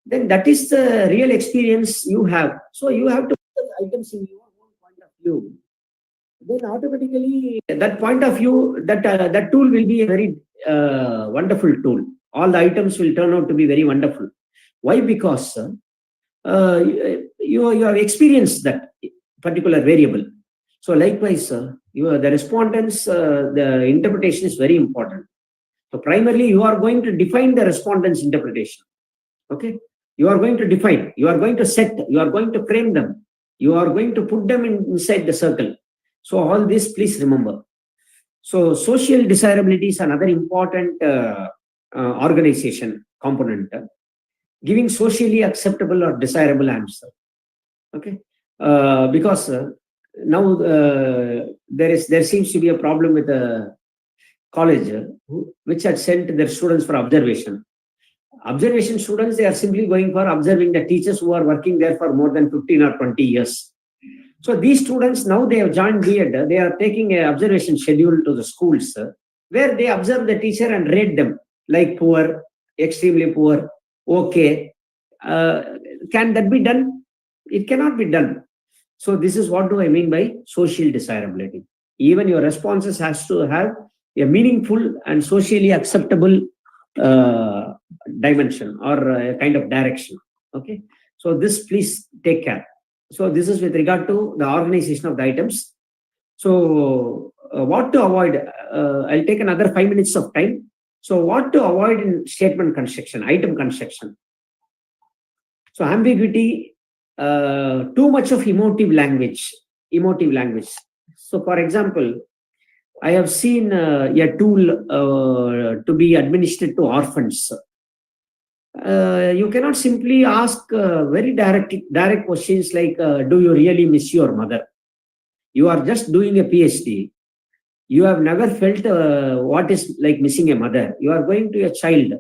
then that is the real experience you have. So you have to put the items in your own point of view. Then automatically that point of view, that tool will be a very wonderful tool. All the items will turn out to be very wonderful. Why? Because you have experienced that particular variable. So likewise, the respondents, the interpretation is very important. So primarily, you are going to define the respondent's interpretation. Okay, you are going to define, you are going to set, you are going to frame them, you are going to put them inside the circle. So all this, please remember. So social desirability is another important organization component, giving socially acceptable or desirable answer. Okay, because now there seems to be a problem with a college which had sent their students for observation. Observation students, they are simply going for observing the teachers who are working there for more than 15 or 20 years. So these students, now they have joined B.Ed, they are taking an observation schedule to the schools where they observe the teacher and rate them like poor, extremely poor, okay. Can that be done? It cannot be done. So this is what do I mean by social desirability. Even your responses has to have a meaningful and socially acceptable dimension or a kind of direction. Okay. So this, please take care. So this is with regard to the organization of the items. So what to avoid? I'll take another 5 minutes of time. So what to avoid in statement construction, item construction? So ambiguity, too much of emotive language. So for example, I have seen a tool to be administered to orphans. You cannot simply ask very direct questions like, do you really miss your mother? You are just doing a PhD. You have never felt what is like missing a mother. You are going to a child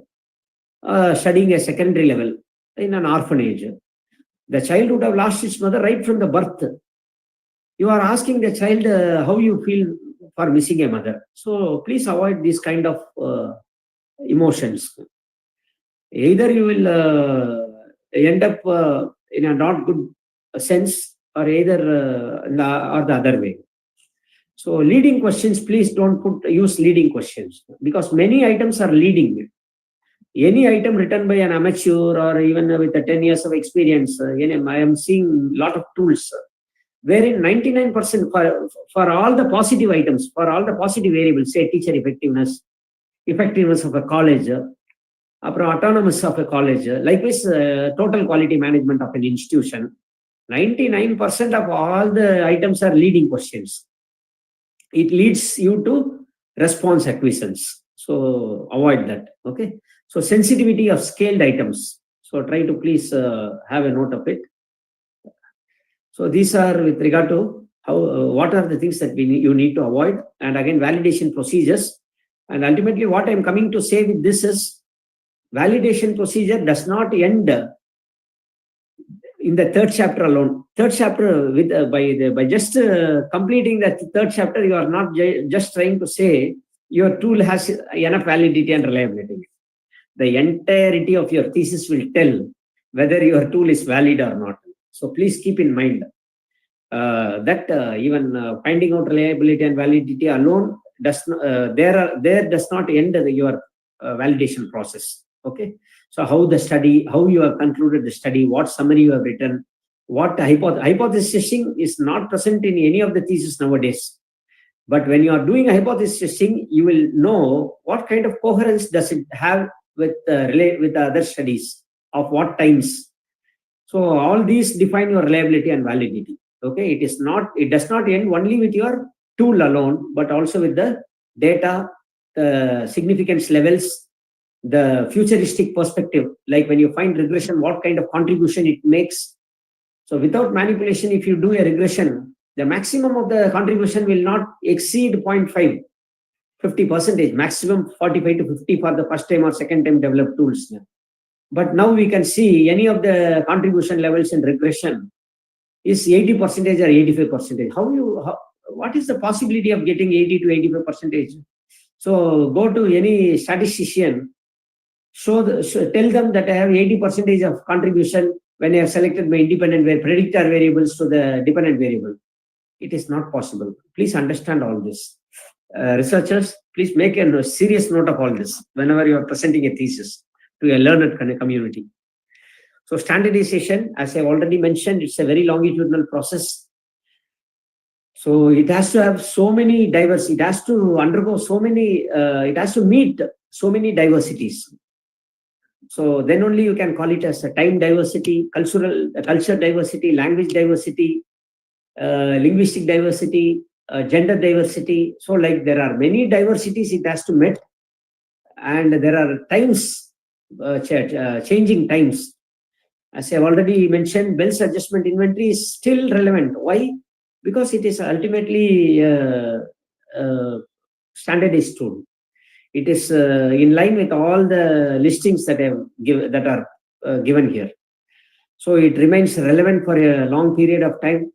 studying a secondary level in an orphanage. The child would have lost its mother right from the birth. You are asking the child how you feel for missing a mother. So please avoid this kind of emotions. Either you will end up in a not good sense, or either or the other way. So leading questions, please don't use leading questions, because many items are leading. Any item written by an amateur or even with 10 years of experience, I am seeing a lot of tools wherein 99% for all the positive items, for all the positive variables, say teacher effectiveness of a college, autonomous of a college, likewise total quality management of an institution, 99% of all the items are leading questions. It leads you to response acquiescence. So avoid that. Okay. So sensitivity of scaled items. So try to please have a note of it. So these are with regard to how what are the things that you need to avoid, and again validation procedures. And ultimately, what I'm coming to say with this is validation procedure does not end in the third chapter alone. Third chapter with by just completing that third chapter, you are not just trying to say your tool has enough validity and reliability. The entirety of your thesis will tell whether your tool is valid or not. So please keep in mind that even finding out reliability and validity alone does not, does not end your validation process. Okay. So how you have concluded the study, what summary you have written, what hypothesis testing is not present in any of the thesis nowadays. But when you are doing a hypothesis testing, you will know what kind of coherence does it have with other studies of what times. So all these define your reliability and validity. Okay, it does not end only with your tool alone, but also with the data, the significance levels, the futuristic perspective, like when you find regression, what kind of contribution it makes. So without manipulation, if you do a regression, the maximum of the contribution will not exceed 0.5, 50%, maximum 45 to 50 for the first time or second time developed tools. But now we can see any of the contribution levels in regression is 80% or 85%. What is the possibility of getting 80 to 85%? So go to any statistician, tell them that I have 80% of contribution when I have selected my independent predictor variables to the dependent variable. It is not possible. Please understand all this. Researchers, please make a serious note of all this whenever you are presenting a thesis to a learned community. So standardization, as I've already mentioned, it's a very longitudinal process. So it has to have so many diversity. It has to undergo so many, it has to meet so many diversities. So then only you can call it as a time diversity, culture diversity, language diversity, linguistic diversity, gender diversity. So like there are many diversities it has to meet, and there are times, changing times. As I've already mentioned, Bell's adjustment inventory is still relevant. Why? Because it is ultimately standardized tool. It is in line with all the listings that are given here. So it remains relevant for a long period of time.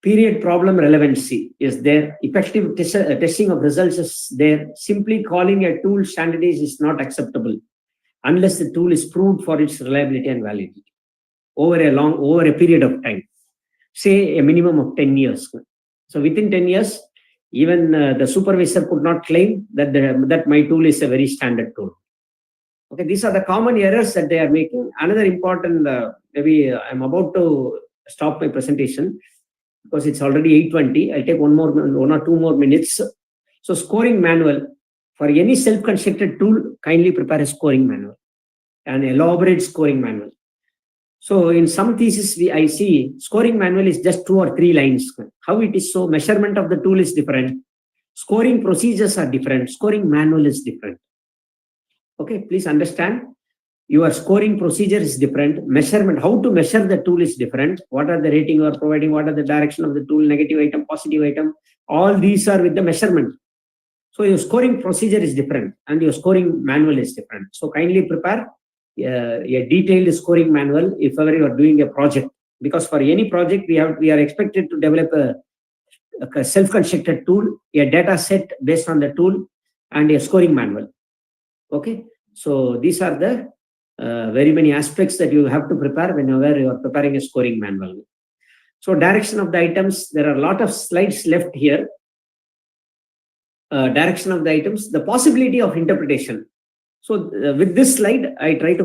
Period problem relevancy is there. Effective testing of results is there. Simply calling a tool standardized is not acceptable unless the tool is proved for its reliability and validity over a period of time, say a minimum of 10 years. So within 10 years, even the supervisor could not claim that my tool is a very standard tool. Okay, these are the common errors that they are making. Another important, maybe I'm about to stop my presentation because it's already 8:20. I'll take one or two more minutes. So scoring manual for any self-constructed tool, kindly prepare a scoring manual, an elaborate scoring manual. So in some thesis, I see scoring manual is just 2 or 3 lines. How it is so? Measurement of the tool is different. Scoring procedures are different. Scoring manual is different. Okay, please understand. Your scoring procedure is different. Measurement, how to measure the tool is different. What are the rating you are providing? What are the direction of the tool? Negative item, positive item. All these are with the measurement. So your scoring procedure is different and your scoring manual is different. So kindly prepare a detailed scoring manual if ever you are doing a project, because for any project we are expected to develop a self-constructed tool, a data set based on the tool, and a scoring manual. Okay, so these are the very many aspects that you have to prepare whenever you are preparing a scoring manual. So direction of the items, there are a lot of slides left here. Direction of the items, the possibility of interpretation. So with this slide, I will try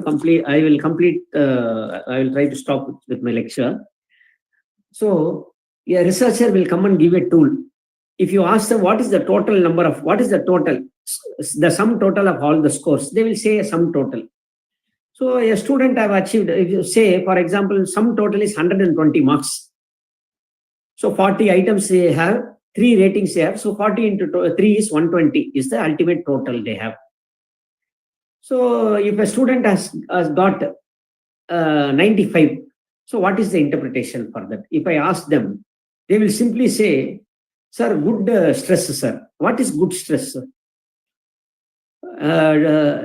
to stop with my lecture. So a researcher will come and give a tool. If you ask them what is the sum total of all the scores, they will say a sum total. So a student have achieved, if you say, for example, sum total is 120 marks. So 40 items they have, 3 ratings they have. So 40 into 3 is 120 is the ultimate total they have. So if a student has got 95, so what is the interpretation for that? If I ask them, they will simply say, sir, good stress, sir. What is good stress, sir?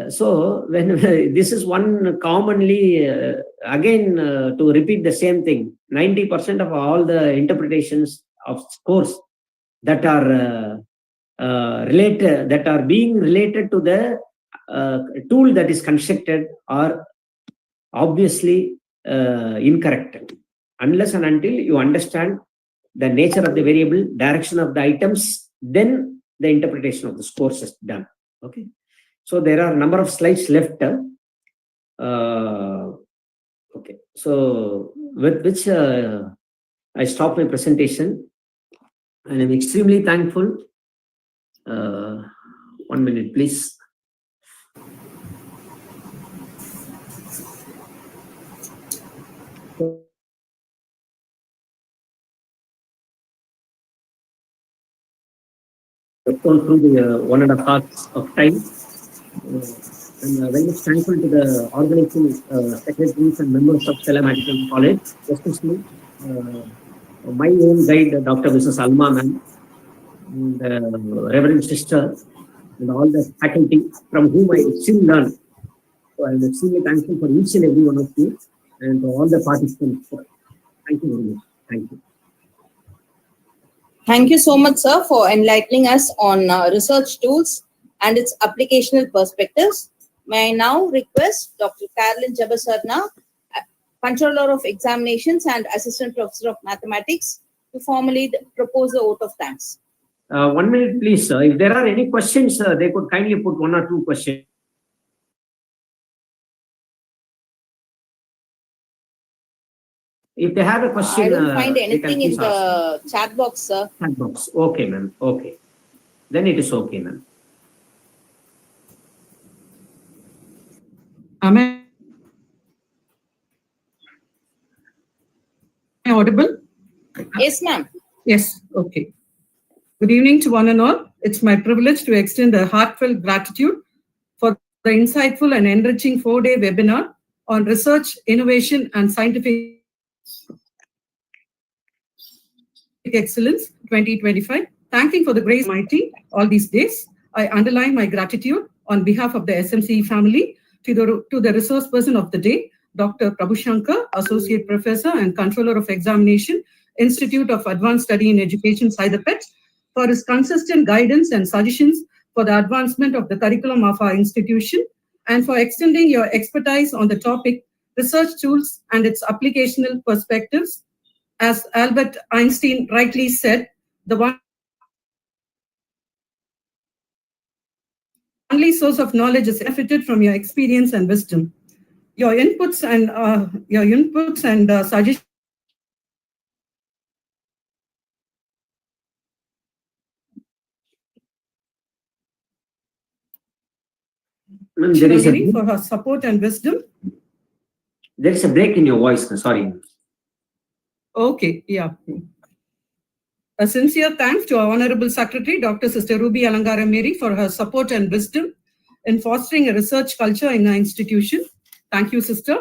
So when this is one commonly, again, to repeat the same thing, 90% of all the interpretations of scores that are related, that are being related to the tool that is constructed are obviously incorrect, unless and until you understand the nature of the variable, direction of the items, then the interpretation of the scores is done. Okay. So there are a number of slides left. Okay. So with which I stop my presentation, and I'm extremely thankful. 1 minute, please. I've gone through the 1.5 hours of time. I'm very much thankful to the organizing secretaries and members of Stella Medical College, especially my own guide, Dr. Mrs. Alma ma'am, and Reverend Sister, and all the faculty from whom I still learn. So I'm extremely thankful for each and every one of you and all the participants. Thank you very much. Thank you. Thank you so much, sir, for enlightening us on research tools and its applicational perspectives. May I now request Dr. Carolyn Jabasarna, Controller of Examinations and Assistant Professor of Mathematics, to formally propose the vote of thanks. 1 minute, please, sir. If there are any questions, they could kindly put 1 or 2 questions. If they have a question, I don't find anything in the chat box, sir. Chat box. Okay, ma'am. Okay. Then it is okay, ma'am. Am I audible? Yes, ma'am. Yes, okay. Good evening to one and all. It's my privilege to extend a heartfelt gratitude for the insightful and enriching 4-day webinar on research, innovation, and scientific excellence 2025. Thanking for the grace mighty all these days. I underline my gratitude on behalf of the SMCE family to the resource person of the day, Dr. Prabhu Shankar, Associate Professor and Controller of Examination, Institute of Advanced Study in Education, Hyderabad, for his consistent guidance and suggestions for the advancement of the curriculum of our institution, and for extending your expertise on the topic, research tools and its applicational perspectives. As Albert Einstein rightly said, the only source of knowledge is benefited from your experience and wisdom. Your inputs and suggestions There is for her support and wisdom. There is a break in your voice. Sorry. Okay, yeah. A sincere thanks to our Honorable Secretary, Dr. Sister Ruby Alangara Mary, for her support and wisdom in fostering a research culture in our institution. Thank you, Sister.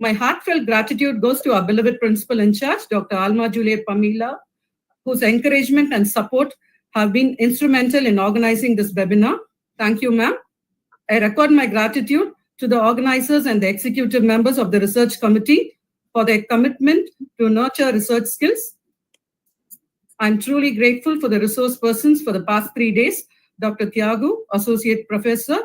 My heartfelt gratitude goes to our beloved Principal in charge, Dr. Alma Juliet Pamela, whose encouragement and support have been instrumental in organizing this webinar. Thank you, ma'am. I record my gratitude to the organizers and the executive members of the research committee for their commitment to nurture research skills. I'm truly grateful for the resource persons for the past 3 days, Dr. Thiagu, Associate Professor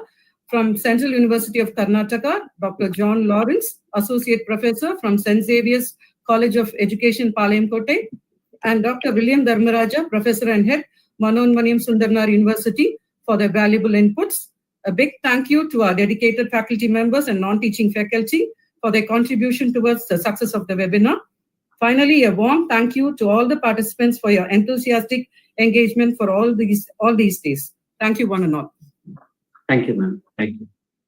from Central University of Karnataka, Dr. John Lawrence, Associate Professor from St. Xavier's College of Education, Palayamkote, and Dr. William Dharmaraja, Professor and Head, Manonmaniam Sundarnar University, for their valuable inputs. A big thank you to our dedicated faculty members and non-teaching faculty for their contribution towards the success of the webinar. Finally, a warm thank you to all the participants for your enthusiastic engagement for all these days. Thank you, one and all. Thank you, ma'am. Thank you.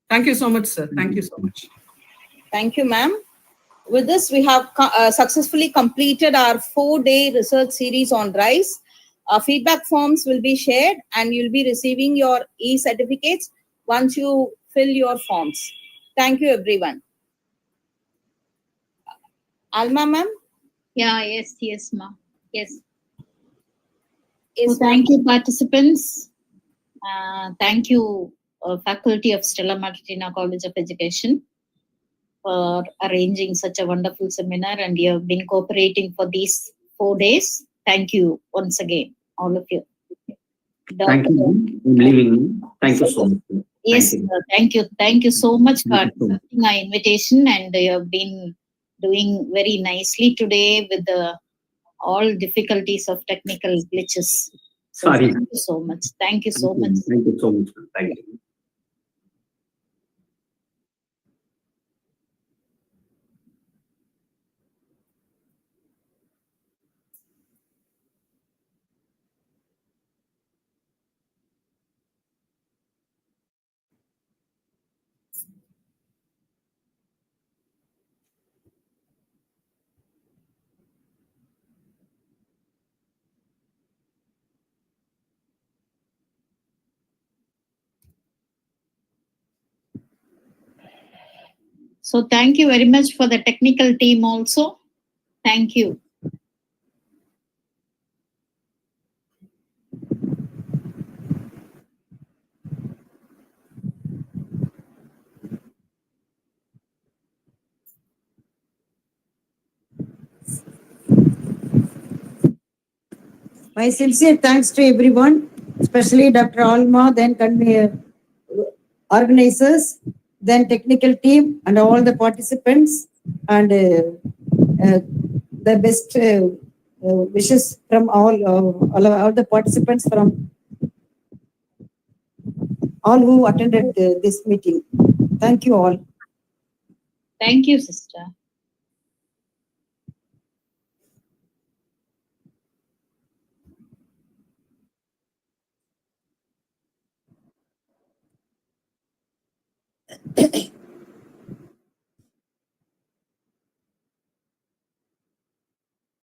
Thank you so much, sir. Thank you so much. Thank you, ma'am. With this, we have successfully completed our 4-day research series on RISE. Feedback forms will be shared and you'll be receiving your e-certificates once you fill your forms. Thank you, everyone. Alma, ma'am? Yeah, yes, ma. Yes. Yes, So thank you, participants. Thank you, faculty of Stella Martina College of Education, for arranging such a wonderful seminar, and you have been cooperating for these 4 days. Thank you once again, all of you. Thank you for leaving me. Thank you so much. Yes, Thank you. thank you so much for Thank you so much. accepting our invitation, and you have been doing very nicely today with all difficulties of technical glitches. So Sorry. thank you so much. Thank you so much. Thank you so much. Thank you. So thank you very much for the technical team also. Thank you. My sincere thanks to everyone, especially Dr. Alma, then organizers, then technical team, and all the participants, and the best wishes from all the participants from all who attended this meeting. Thank you all. Thank you, sister.